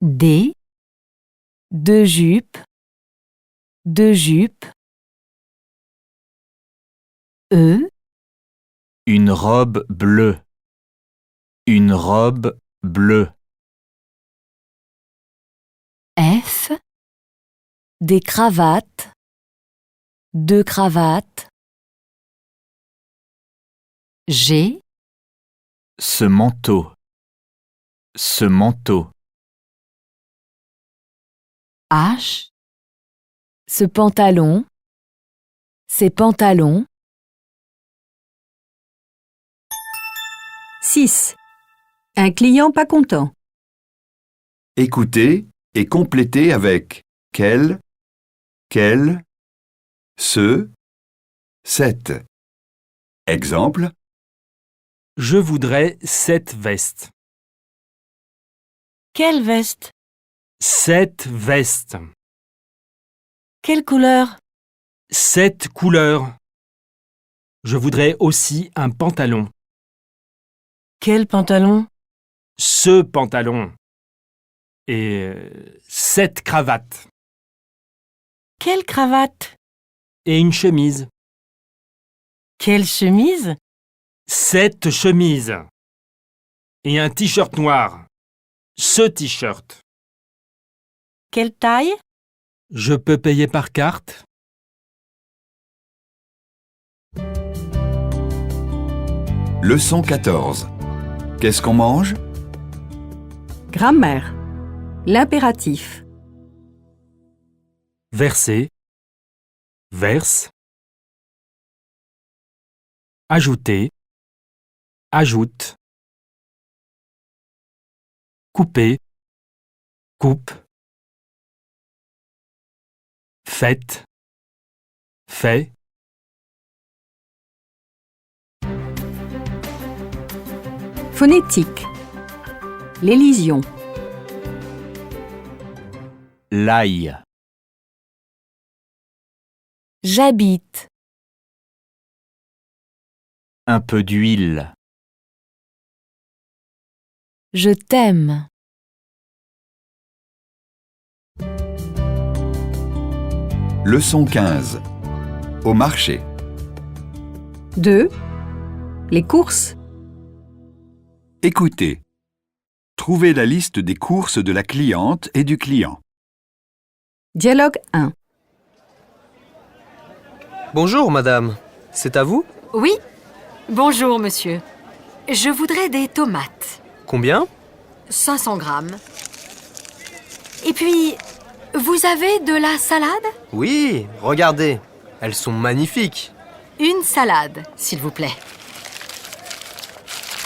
A: D. Deux jupes. Deux jupes. E.
I: Une robe bleue. Une robe bleue.
A: F. Des cravates. Deux cravates. G.
I: Ce manteau. Ce manteau.
A: H. Ce pantalon. Ces pantalons.
F: 6. Un client pas content.
E: Écoutez et complétez avec quel, ce, cette. Exemple.
N: Je voudrais 7 vestes.
D: Quelle veste?
N: 7 vestes.
D: Quelle couleur?
N: 7 couleurs. Je voudrais aussi un pantalon.
D: Quel pantalon?
N: Ce pantalon. Et 7 cravates.
D: Quelle cravate?
N: Et une chemise.
D: Quelle chemise?
N: 7 chemises. Et un t-shirt noir. Ce t-shirt.
D: Quelle taille?
N: Je peux payer par carte?
E: Leçon 14. Qu'est-ce qu'on mange?
F: Grammaire. L'impératif.
N: Verser. Verse. Ajouter. Ajoute. Couper. Coupe. Faites. Fait.
F: Phonétique. L'élision.
I: L'ail.
A: J'habite.
I: Un peu d'huile.
A: Je t'aime.
E: Leçon 15. Au marché.
F: 2. Les courses.
E: Écoutez. Trouvez la liste des courses de la cliente et du client.
F: Dialogue 1.
K: Bonjour, madame. C'est à vous?
L: Oui. Bonjour, monsieur. Je voudrais des tomates.
K: Combien?
L: 500 grammes. Et puis, vous avez de la salade?
K: Oui, regardez. Elles sont magnifiques.
L: Une salade, s'il vous plaît.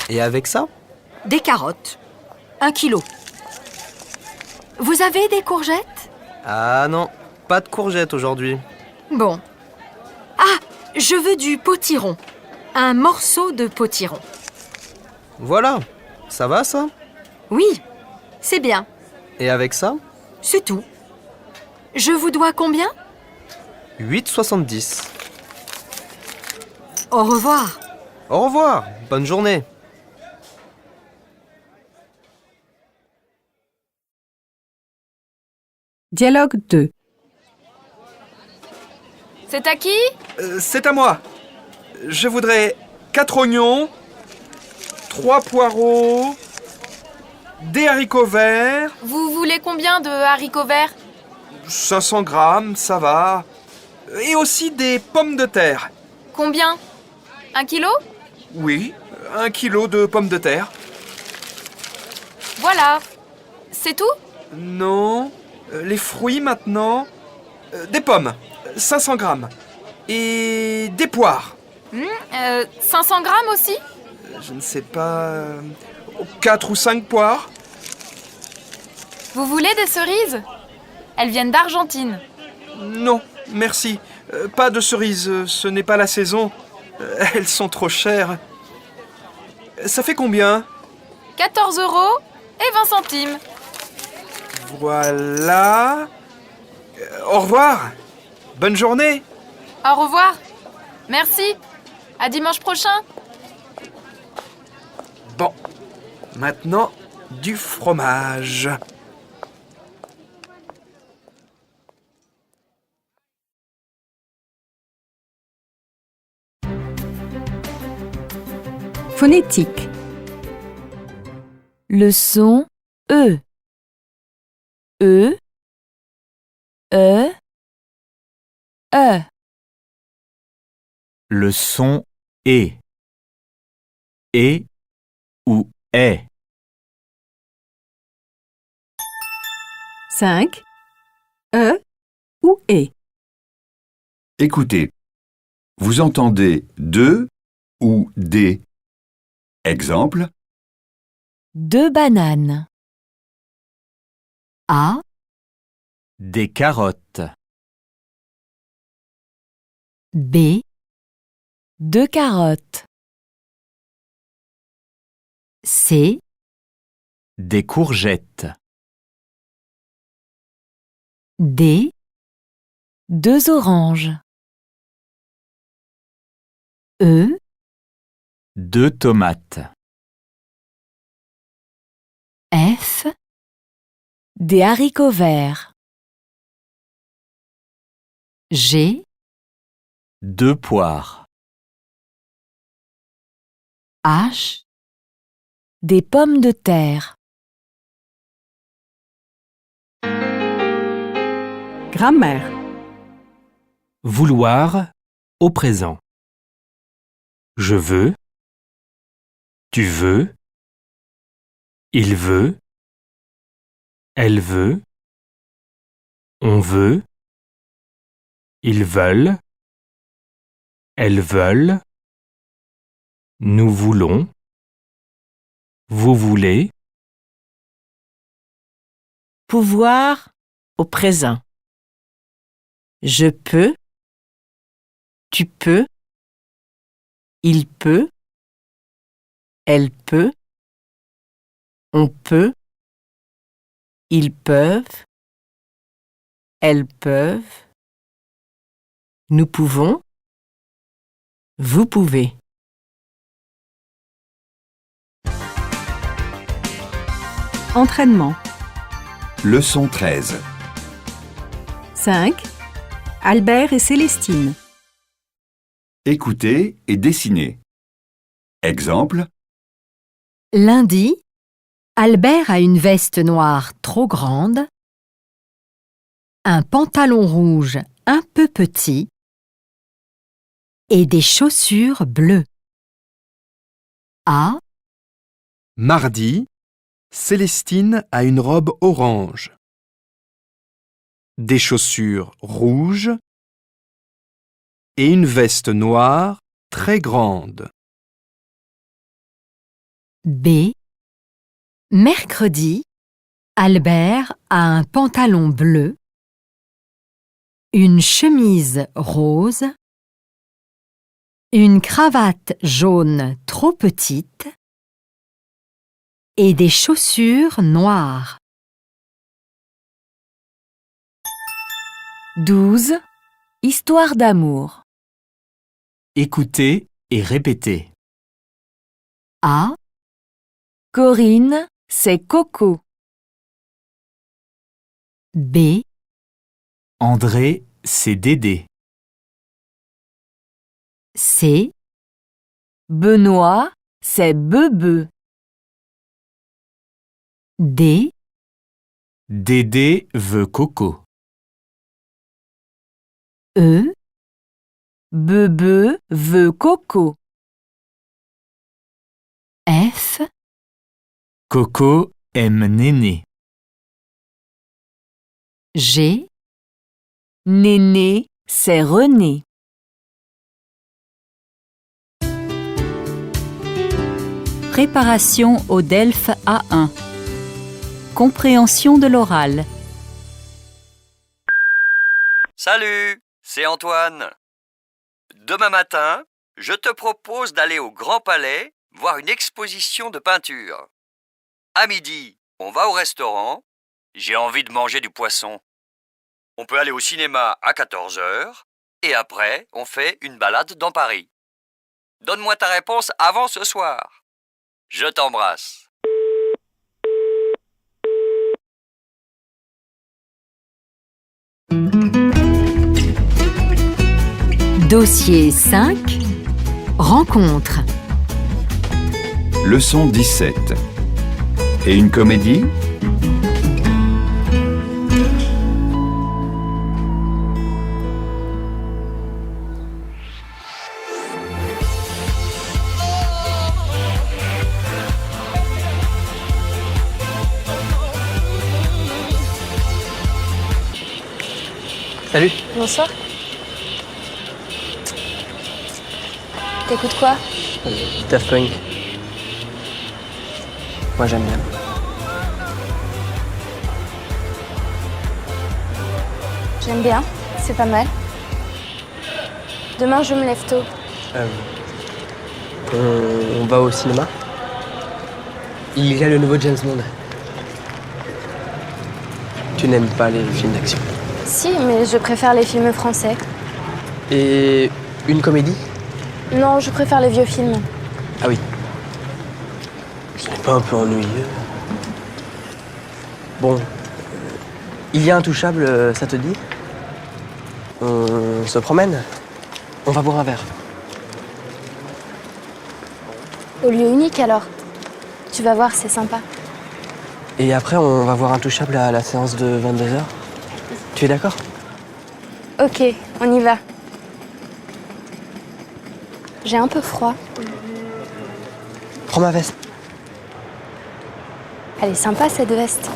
K: Et avec ça?
L: Des carottes. 1 kilo. Vous avez des courgettes?
K: Ah non, pas de courgettes aujourd'hui.
L: Bon. Ah, je veux du potiron. Un morceau de potiron.
K: Voilà, ça va ça?
L: Oui, c'est bien.
K: Et avec ça?
L: C'est tout. Je vous dois combien?
K: 8,70.
L: Au revoir.
K: Au revoir, bonne journée.
F: Dialogue 2.
M: C'est à qui?
J: C'est à moi. Je voudrais 4 oignons, 3 poireaux, des haricots verts.
M: Vous voulez combien de haricots verts?
J: 500 grammes, ça va. Et aussi des pommes de terre.
M: Combien? 1 kilo?
J: Oui, 1 kilo de pommes de terre.
M: Voilà. C'est tout?
J: Non. Les fruits maintenant. Des pommes, 500 grammes. Et des poires.
M: 500 grammes aussi?
J: Je ne sais pas. 4 ou 5 poires.
M: Vous voulez des cerises? Elles viennent d'Argentine.
J: Non, merci. Pas de cerises, ce n'est pas la saison. Elles sont trop chères. Ça fait combien?
M: 14 € et 20 centimes.
J: Voilà. Au revoir. Bonne journée.
M: Au revoir. Merci. À dimanche prochain.
J: Bon. Maintenant, du fromage.
F: Phonétique.
A: Le son E. E. E. E.
I: Le son E. E ou est.
F: 5. E ou est.
E: Écoutez. Vous entendez de ou des. Exemple.
A: 2 bananes.
L: A.
I: Des carottes.
L: B.
A: 2 carottes.
L: C.
I: Des courgettes.
L: D.
A: 2 oranges.
L: E.
I: 2 tomates.
L: F.
A: Des haricots verts.
L: G.
I: 2 poires.
L: H.
A: Des pommes de terre.
F: Grammaire.
N: Vouloir au présent. Je veux. Tu veux. Il veut. Elle veut. On veut. Ils veulent. Elles veulent. Nous voulons. Vous voulez.
D: Pouvoir au présent. Je peux. Tu peux. Il peut. Elle peut. On peut. Ils peuvent. Elles peuvent. Nous pouvons. Vous pouvez.
F: Entraînement.
E: Leçon 13.
F: 5. Albert et Célestine.
E: Écoutez et dessinez. Exemple.
L: Lundi, Albert a une veste noire trop grande, un pantalon rouge un peu petit et des chaussures bleues. A.
J: Mardi, Célestine a une robe orange, des chaussures rouges et une veste noire très grande.
L: B. Mercredi, Albert a un pantalon bleu, une chemise rose, une cravate jaune trop petite et des chaussures noires.
A: 12. Histoire d'amour.
I: Écoutez et répétez.
L: A.
A: Corinne, c'est Coco.
L: B.
I: André, c'est Dédé.
L: C.
A: Benoît, c'est Bebe.
L: D.
I: Dédé veut Coco.
A: E. Bebe veut Coco.
L: F,
I: Coco aime Néné.
L: G,
A: Néné, c'est René.
C: Préparation au DELF A1. Compréhension de l'oral.
U: Salut, c'est Antoine. Demain matin, je te propose d'aller au Grand Palais voir une exposition de peinture. À midi, on va au restaurant. J'ai envie de manger du poisson. On peut aller au cinéma à 14h et après, on fait une balade dans Paris. Donne-moi ta réponse avant ce soir. Je t'embrasse.
L: Dossier 5, rencontre.
E: Leçon 17. Et une comédie?
K: Salut.
M: Bonsoir. T'écoutes quoi?
K: Daft Punk. Moi j'aime bien.
M: J'aime bien, c'est pas mal. Demain, je me lève tôt.
K: On va au cinéma. Il y a le nouveau James Bond. Tu n'aimes pas les films d'action.
M: Si, mais je préfère les films français.
K: Et une comédie?
M: Non, je préfère les vieux films.
K: Ah oui. Ce n'est pas un peu ennuyeux? Bon. Il y a Intouchable, ça te dit? On se promène? On va boire un verre.
M: Au lieu unique alors. Tu vas voir, c'est sympa.
K: Et après, on va voir Intouchable à la séance de 22h. Tu es d'accord?
M: Ok, on y va. J'ai un peu froid.
K: Prends ma veste.
M: Elle est sympa cette veste.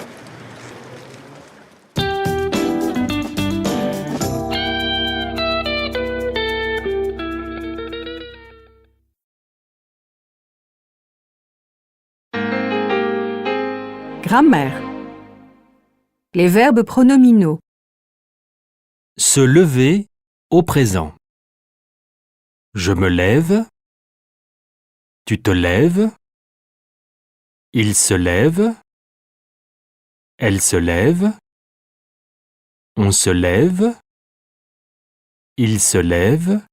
F: Grammaire. Les verbes pronominaux.
N: Se lever au présent. Je me lève. Tu te lèves. Il se lève. Elle se lève. On se lève. Il se lève.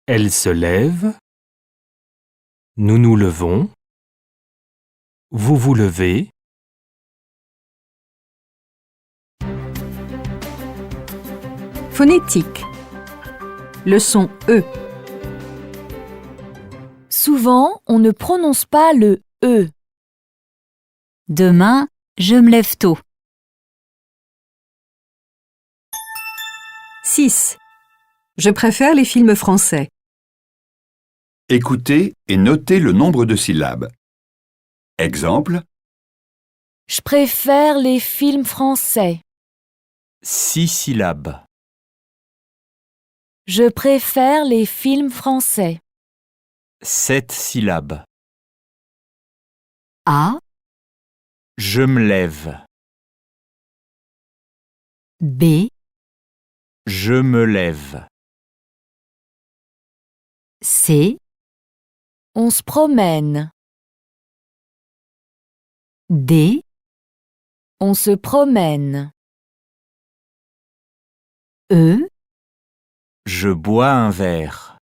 N: Elle se lève. Nous nous levons. Vous vous levez.
F: Phonétique. Le son E.
A: Souvent, on ne prononce pas le E.
C: Demain, je me lève tôt.
F: 6. Je préfère les films français.
E: Écoutez et notez le nombre de syllabes. Exemple.
A: Je préfère les films français.
I: 6 syllabes.
A: Je préfère les films français.
I: 7 syllabes.
L: A,
I: Je me lève.
L: B,
I: Je me lève.
L: C,
A: On se promène.
L: D,
A: On se promène.
L: E,
I: Je bois un verre.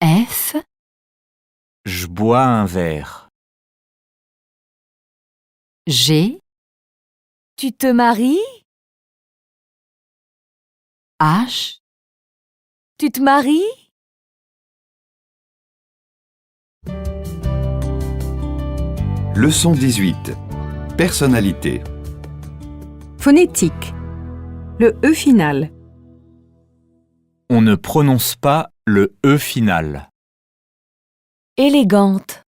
L: F,
I: Je bois un verre.
L: G,
A: Tu te maries?
L: H,
A: Tu te maries?
E: Leçon 18. Personnalité.
F: Phonétique. Le E final.
I: On ne prononce pas le E final.
A: élégante,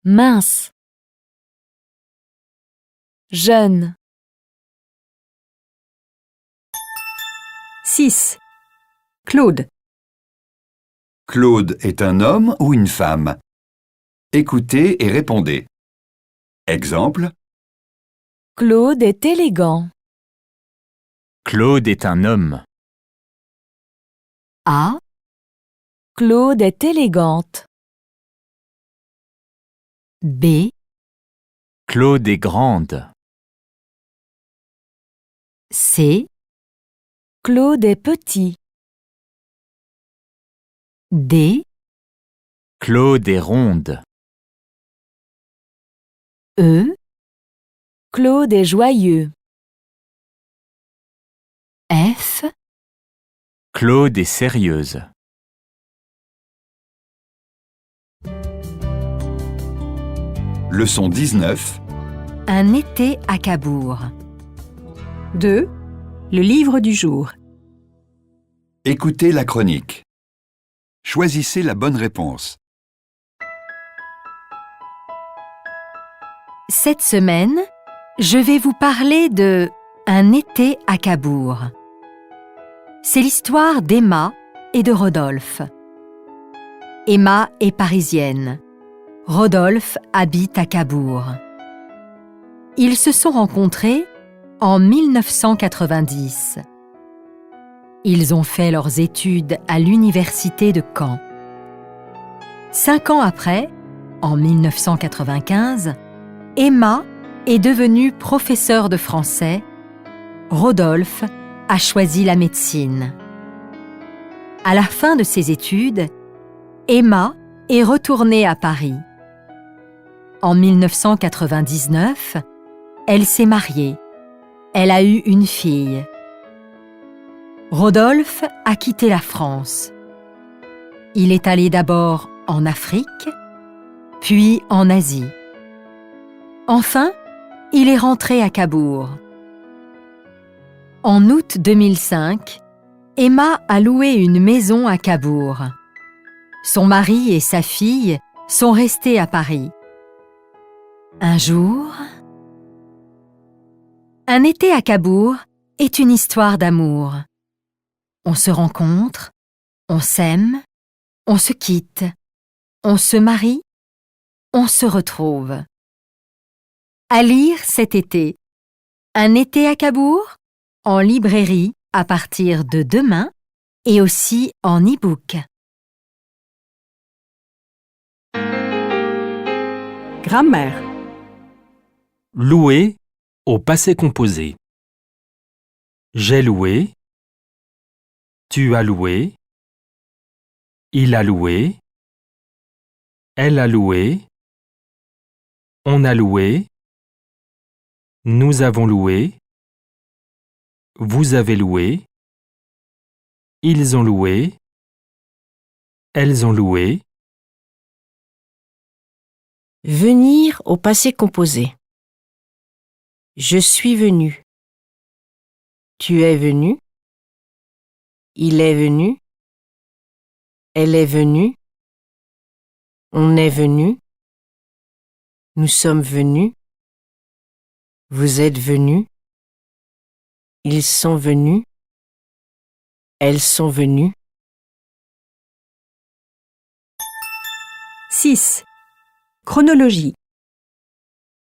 A: mince, jeune.
F: 6. Claude.
E: Claude est un homme ou une femme? Écoutez et répondez. Exemple.
A: Claude est élégant.
I: Claude est un homme.
A: A. Claude est élégante.
L: B.
I: Claude est grande.
L: C.
A: Claude est petit.
L: D.
I: Claude est ronde.
L: E.
A: Claude est joyeux.
L: F.
I: Claude est sérieuse.
E: Leçon 19.
L: Un été à Cabourg.
F: 2. Le livre du jour.
E: Écoutez la chronique. Choisissez la bonne réponse.
L: Cette semaine, je vais vous parler de Un été à Cabourg. C'est l'histoire d'Emma et de Rodolphe. Emma est parisienne. Rodolphe habite à Cabourg. Ils se sont rencontrés en 1990. Ils ont fait leurs études à l'université de Caen. 5 ans après, en 1995, Emma est devenue professeure de français. Rodolphe a choisi la médecine. À la fin de ses études, Emma est retournée à Paris. En 1999, elle s'est mariée. Elle a eu une fille. Rodolphe a quitté la France. Il est allé d'abord en Afrique, puis en Asie. Enfin, il est rentré à Cabourg. En août 2005, Emma a loué une maison à Cabourg. Son mari et sa fille sont restés à Paris. Un jour, Un été à Cabourg est une histoire d'amour. On se rencontre, on s'aime, on se quitte, on se marie, on se retrouve. À lire cet été. Un été à Cabourg, en librairie à partir de demain et aussi en e-book.
F: Grammaire.
N: Louer au passé composé. J'ai loué. Tu as loué. Il a loué. Elle a loué. On a loué. Nous avons loué. Vous avez loué. Ils ont loué. Elles ont loué.
O: Venir au passé composé. Je suis venu. Tu es venu. Il est venu. Elle est venue. On est venu. Nous sommes venus. Vous êtes venus. Ils sont venus. Elles sont venues.
F: 6. Chronologie.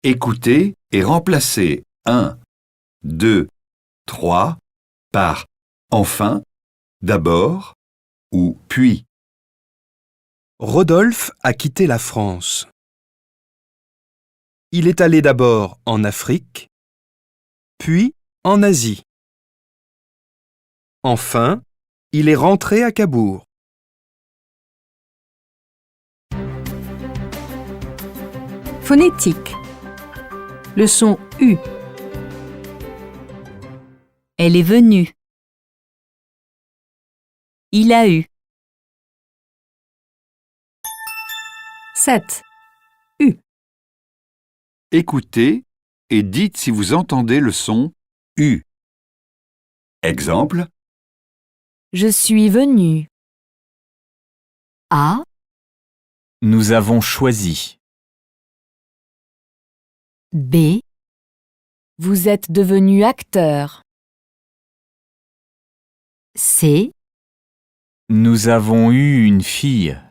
E: Écoutez et remplacez 1, 2, 3 par enfin, d'abord ou puis.
J: Rodolphe a quitté la France. Il est allé d'abord en Afrique, puis en Asie. Enfin, il est rentré à Cabourg.
F: Phonétique. Le son U.
C: Elle est venue. Il a eu.
F: 7.
E: Écoutez et dites si vous entendez le son U. Exemple.
A: Je suis venu.
L: A.
I: Nous avons choisi.
L: B.
A: Vous êtes devenu acteur.
L: C.
I: Nous avons eu une fille.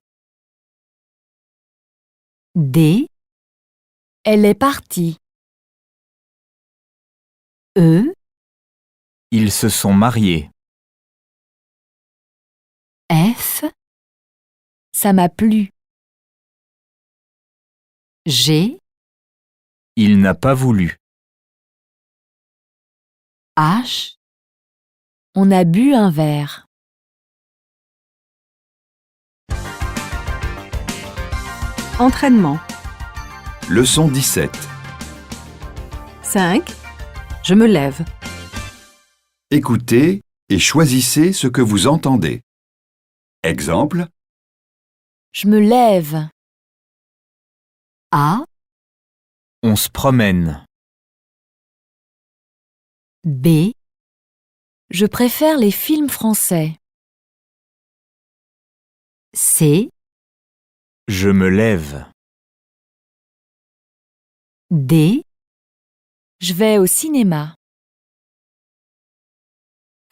L: D.
A: Elle est partie.
L: E.
I: Ils se sont mariés.
L: F.
A: Ça m'a plu.
L: G.
I: Il n'a pas voulu.
L: H.
A: On a bu un verre.
F: Entraînement.
E: Leçon 17.
F: 5. Je me lève.
E: Écoutez et choisissez ce que vous entendez. Exemple,
A: Je me lève.
L: A.
I: On se promène.
L: B.
A: Je préfère les films français.
L: C.
I: Je me lève.
L: D.
A: Je vais au cinéma.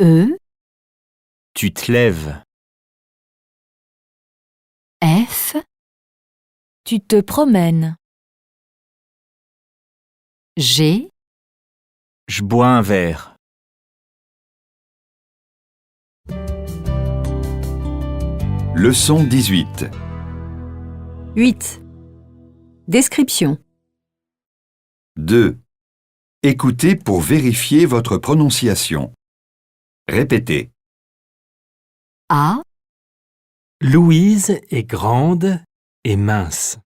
L: E.
I: Tu te lèves.
L: F.
A: Tu te promènes.
L: G.
I: Je bois un verre.
E: leçon 18.
F: 8. Description.
E: 2. Écoutez pour vérifier votre prononciation. Répétez.
L: A.
N: Louise est grande et mince.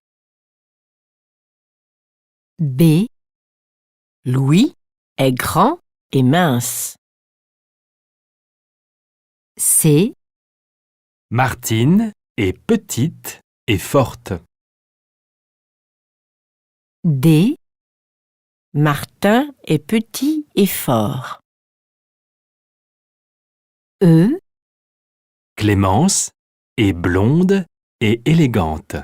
L: B.
O: Louis est grand et mince.
L: C.
N: Martine est petite et forte.
L: D.
O: Martin est petit et fort.
L: E.
N: Clémence est blonde et élégante.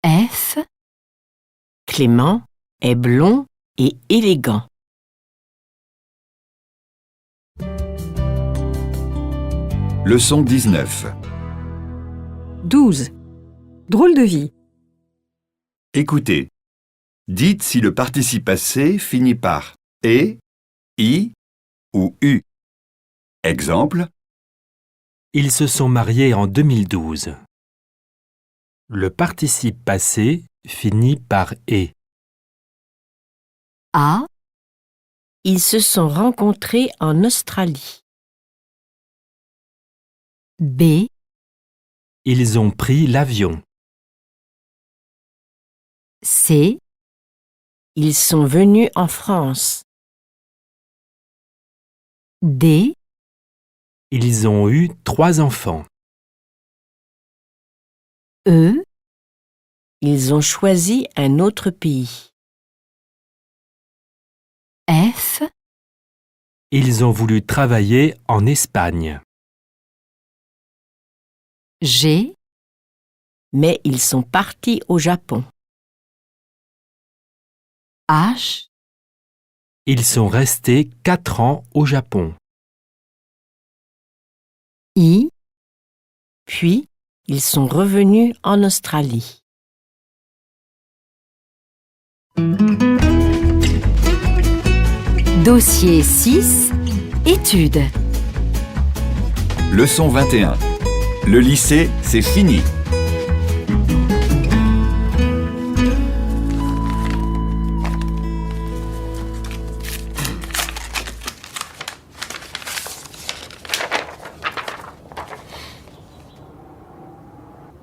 L: F.
O: Clément est blond et élégant.
E: Leçon 19.
F: 12. Drôle de vie.
E: Écoutez. Dites si le participe passé finit par « et »,« i » ou « u ». Exemple,
N: Ils se sont mariés en 2012. Le participe passé finit par « et ».
L: A.
O: Ils se sont rencontrés en Australie.
L: B.
N: Ils ont pris l'avion.
L: C.
O: Ils sont venus en France.
L: D.
N: Ils ont eu 3 enfants.
L: E.
O: Ils ont choisi un autre pays.
L: F.
N: Ils ont voulu travailler en Espagne.
L: G.
O: Mais ils sont partis au Japon.
L: H.
N: Ils sont restés 4 ans au Japon.
L: I.
O: Puis, ils sont revenus en Australie.
L: Dossier 6. Études.
E: leçon 21. Le lycée, c'est fini.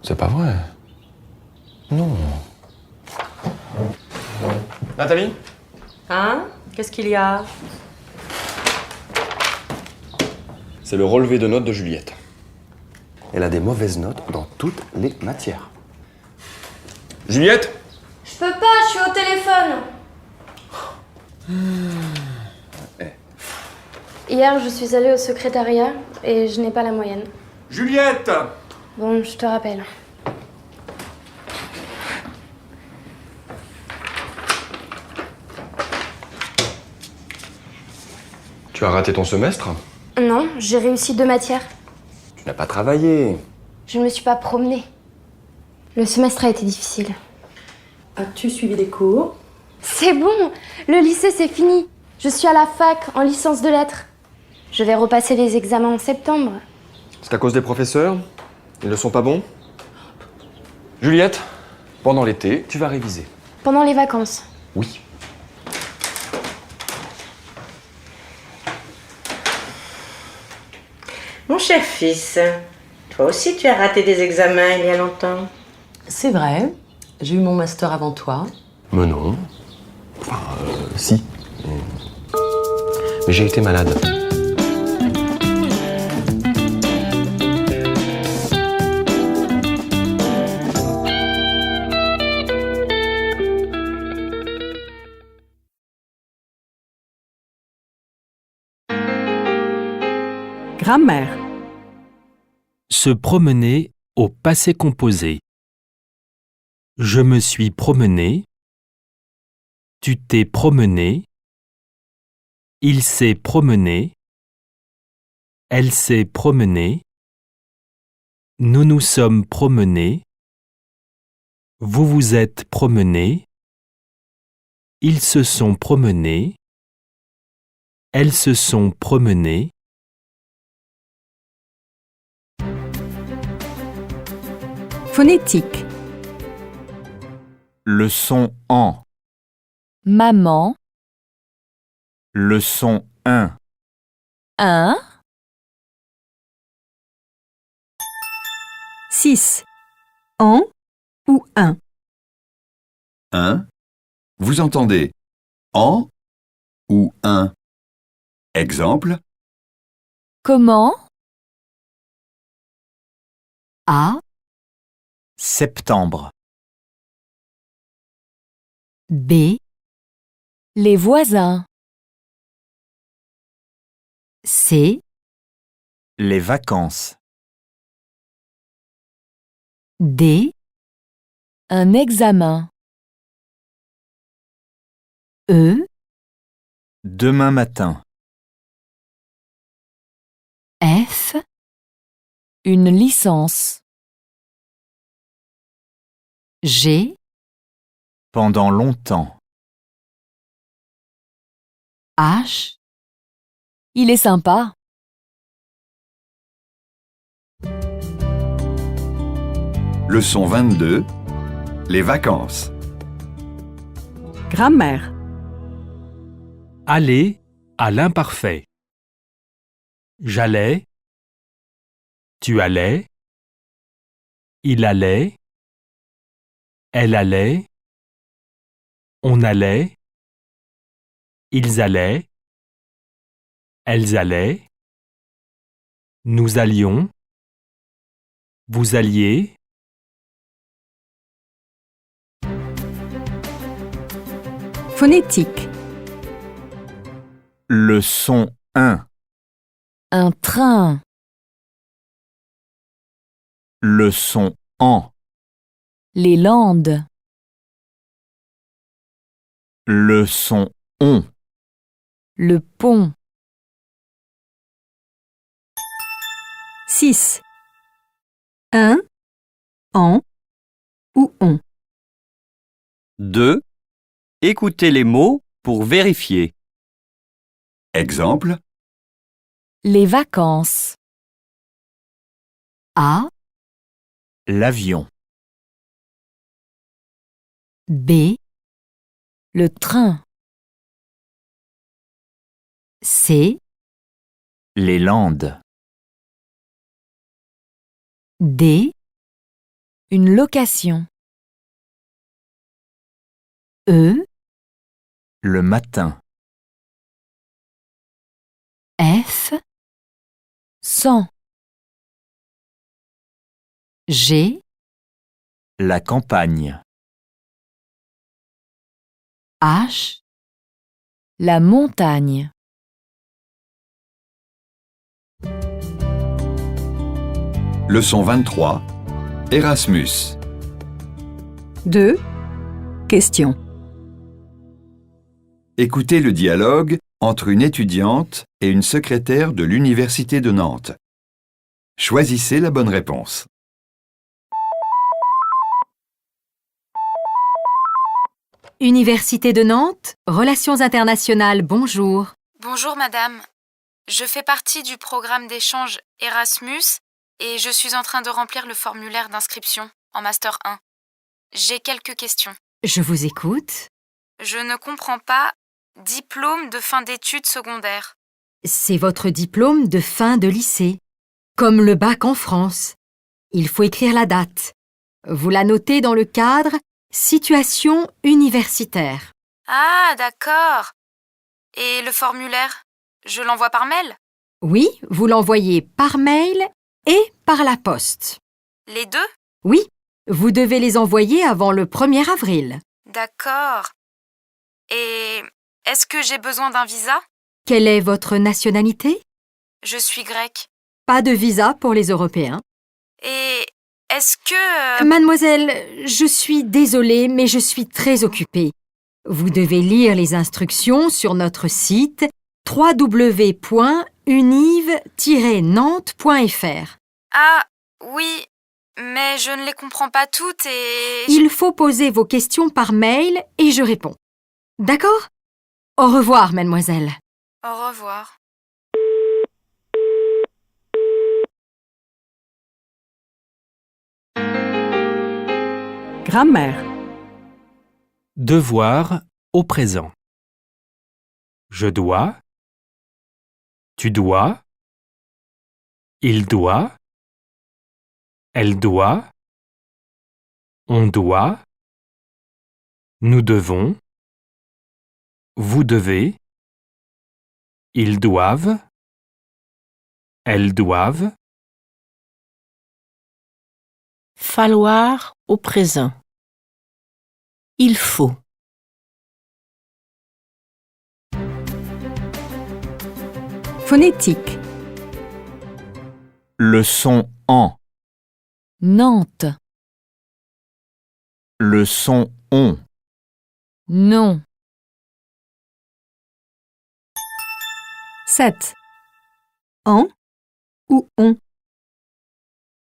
R: C'est pas vrai. Non. Nathalie?
O: Hein? Qu'est-ce qu'il y a?
R: C'est le relevé de notes de Juliette. Elle a des mauvaises notes dans toutes les matières. Juliette?
M: Je peux pas, je suis au téléphone.
R: Eh.
M: Hier, je suis allée au secrétariat et je n'ai pas la moyenne.
R: Juliette!
M: Bon, je te rappelle.
R: Tu as raté ton semestre?
M: Non, j'ai réussi 2 matières.
R: Tu n'as pas travaillé.
M: Je ne me suis pas promenée. Le semestre a été difficile.
T: As-tu suivi des cours?
M: C'est bon, le lycée c'est fini. Je suis à la fac en licence de lettres. Je vais repasser les examens en septembre.
R: C'est à cause des professeurs? Ils ne sont pas bons? Juliette, pendant l'été, tu vas réviser.
M: Pendant les vacances.
R: Oui.
O: Mon cher fils, toi aussi tu as raté des examens il y a longtemps.
P: C'est vrai, j'ai eu mon master avant toi.
R: Mais non. Enfin, si. Mais j'ai été malade.
F: Grammaire.
N: Se promener au passé composé. Je me suis promené. Tu t'es promené. Il s'est promené. Elle s'est promenée. Nous nous sommes promenés. Vous vous êtes promenés. Ils se sont promenés. Elles se sont promenées.
F: Phonétique.
I: Le son en.
A: Maman,
I: Le son un.
A: un,
F: 6. En ou un.
E: 1. Vous entendez en ou un. Exemple,
A: comment,
L: A,
I: Septembre.
L: B,
A: les voisins,
L: C,
I: Les vacances.
L: D,
A: un examen,
L: E,
I: Demain matin.
L: F,
A: une licence,
L: G,
I: Pendant longtemps.
L: H,
A: il est sympa.
E: leçon 22, les vacances.
F: Grammaire.
N: Aller à l'imparfait. J'allais. Tu allais. Il allait. Elle allait. On allait. Ils allaient. Elles allaient. Nous allions. Vous alliez.
F: Phonétique.
I: Le son un.
A: Un train,
I: Le son en.
A: les Landes,
I: Le son on.
A: le pont,
F: 6. Un, en ou on.
U: 2. Écoutez les mots pour vérifier.
E: Exemple,
A: les vacances,
L: A,
I: L'avion.
L: B,
A: le train,
L: C,
I: Les Landes.
L: D,
A: une location,
L: E,
I: Le matin.
L: F,
A: 100,
L: G,
I: La campagne.
L: H,
A: la montagne.
E: Leçon 23. Erasmus.
F: 2. Question.
E: Écoutez le dialogue entre une étudiante et une secrétaire de l'Université de Nantes. Choisissez la bonne réponse.
L: Université de Nantes, Relations internationales, bonjour.
G: Bonjour madame. Je fais partie du programme d'échange Erasmus et je suis en train de remplir le formulaire d'inscription en Master 1. J'ai quelques questions.
L: Je vous écoute.
G: Je ne comprends pas diplôme de fin d'études secondaires.
L: C'est votre diplôme de fin de lycée, comme le bac en France. Il faut écrire la date. Vous la notez dans le cadre situation universitaire.
G: Ah, d'accord. Et le formulaire, je l'envoie par mail?
L: Oui, vous l'envoyez par mail et par la poste.
G: Les deux?
L: Oui, vous devez les envoyer avant le 1er avril.
G: D'accord. Et est-ce que j'ai besoin d'un visa?
L: Quelle est votre nationalité?
G: Je suis grecque.
L: Pas de visa pour les Européens.
G: Et est-ce que...
L: Mademoiselle, je suis désolée, mais je suis très occupée. Vous devez lire les instructions sur notre site www.univ-nantes.fr.
G: Ah, oui, mais je ne les comprends pas toutes et...
L: Il faut poser vos questions par mail et je réponds. D'accord? Au revoir, mademoiselle.
G: Au revoir.
F: Grammaire.
N: Devoir au présent. Je dois. Tu dois. Il doit. Elle doit. On doit. Nous devons. Vous devez. Ils doivent. Elles doivent.
D: Falloir au présent. Il faut.
F: Phonétique.
I: Le son en.
A: Nantes.
I: Le son on.
A: Non.
F: 7. En ou on.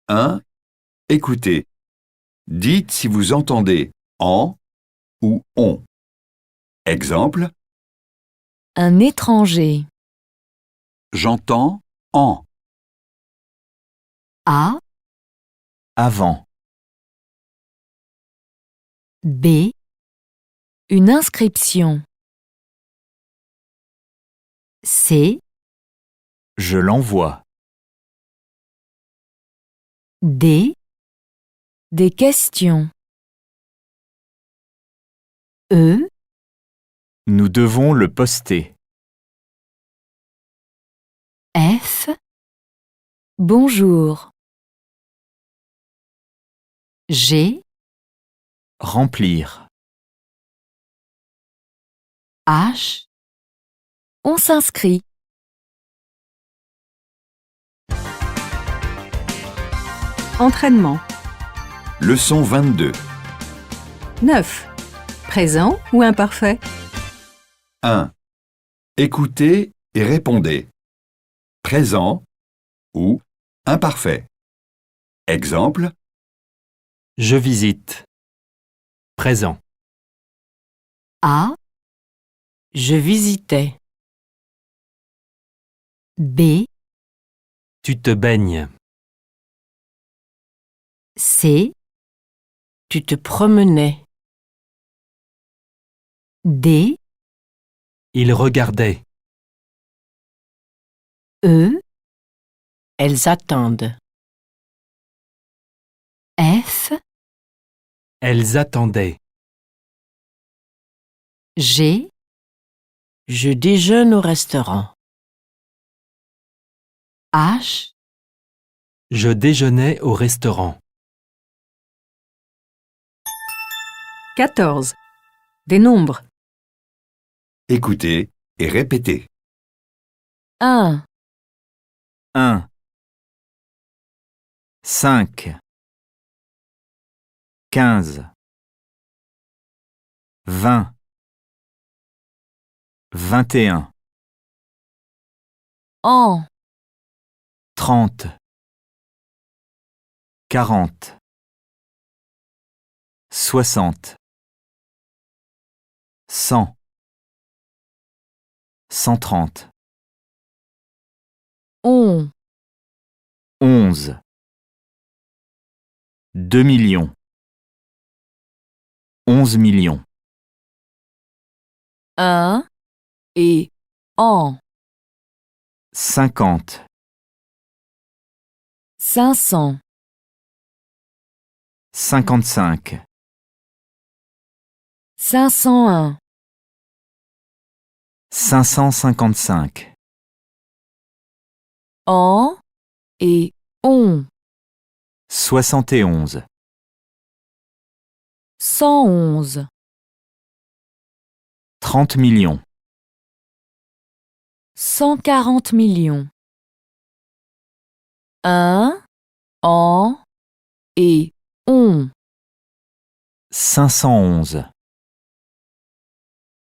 E: 1. Écoutez. Dites si vous entendez en ou on. Exemple.
A: Un étranger.
E: J'entends en.
L: A,
I: Avant.
L: B,
A: Une inscription.
L: C,
I: Je l'envoie.
L: D,
A: Des questions.
L: E,
I: Nous devons le poster.
L: F,
A: Bonjour.
L: G,
I: Remplir.
L: H,
A: On s'inscrit.
F: Entraînement.
E: Leçon 22.
F: 9. Présent ou imparfait?
E: 1. Écoutez et répondez. Présent ou imparfait. Exemple.
N: Je visite. Présent.
L: A,
D: Je visitais.
L: B,
N: Tu te baignes.
L: C,
D: Tu te promenais.
L: D,
N: Il regardait.
L: E,
D: Elles attendent.
L: F,
N: Elles attendaient.
L: G,
D: Je déjeune au restaurant.
L: H,
N: Je déjeunais au restaurant.
F: 14. Des nombres.
E: Écoutez et répétez.
A: 1,
I: 1, 5, 15, 20, 21,
A: en,
I: 30, 40, 60, 100, 130,
A: on,
I: 11, 2 millions, 11 millions,
A: 1 et en,
I: 50,
A: 500,
I: 55,
A: 501,
I: 555,
A: en et on,
I: 71,
A: 111,
I: 30 millions,
A: 140 millions. 1, en et on,
I: 511,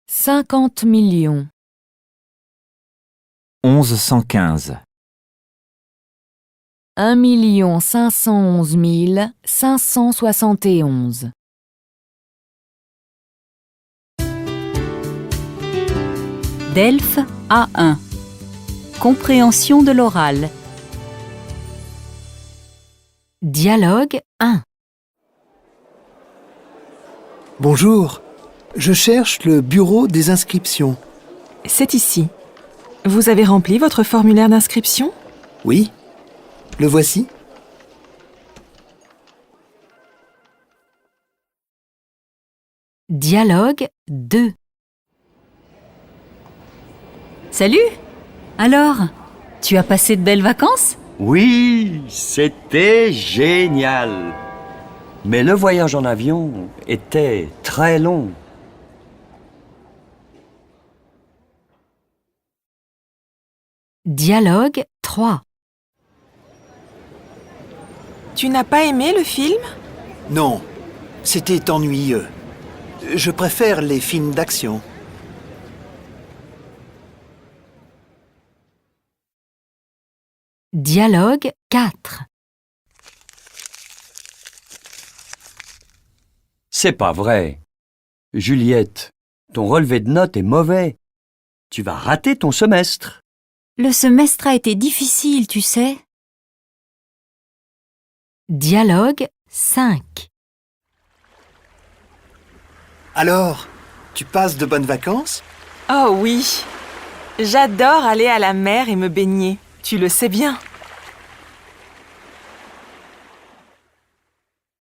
A: 50 millions.
I: 1115,
A: 1 511 571.
C: Delphes A1. Compréhension de l'oral.
L: Dialogue 1.
B: Bonjour, je cherche le bureau des inscriptions.
H: C'est ici. Vous avez rempli votre formulaire d'inscription?
B: Oui, le voici.
L: Dialogue 2.
C: Salut! Alors, tu as passé de belles vacances?
U: Oui, c'était génial. Mais le voyage en avion était très long.
L: Dialogue 3.
H: Tu n'as pas aimé le film?
B: Non, c'était ennuyeux. Je préfère les films d'action.
L: Dialogue 4.
U: C'est pas vrai. Juliette, ton relevé de notes est mauvais. Tu vas rater ton semestre.
L: Le semestre a été difficile, tu sais. Dialogue 5.
B: Alors, tu passes de bonnes vacances?
H: Oh oui. J'adore aller à la mer et me baigner. Tu le sais bien.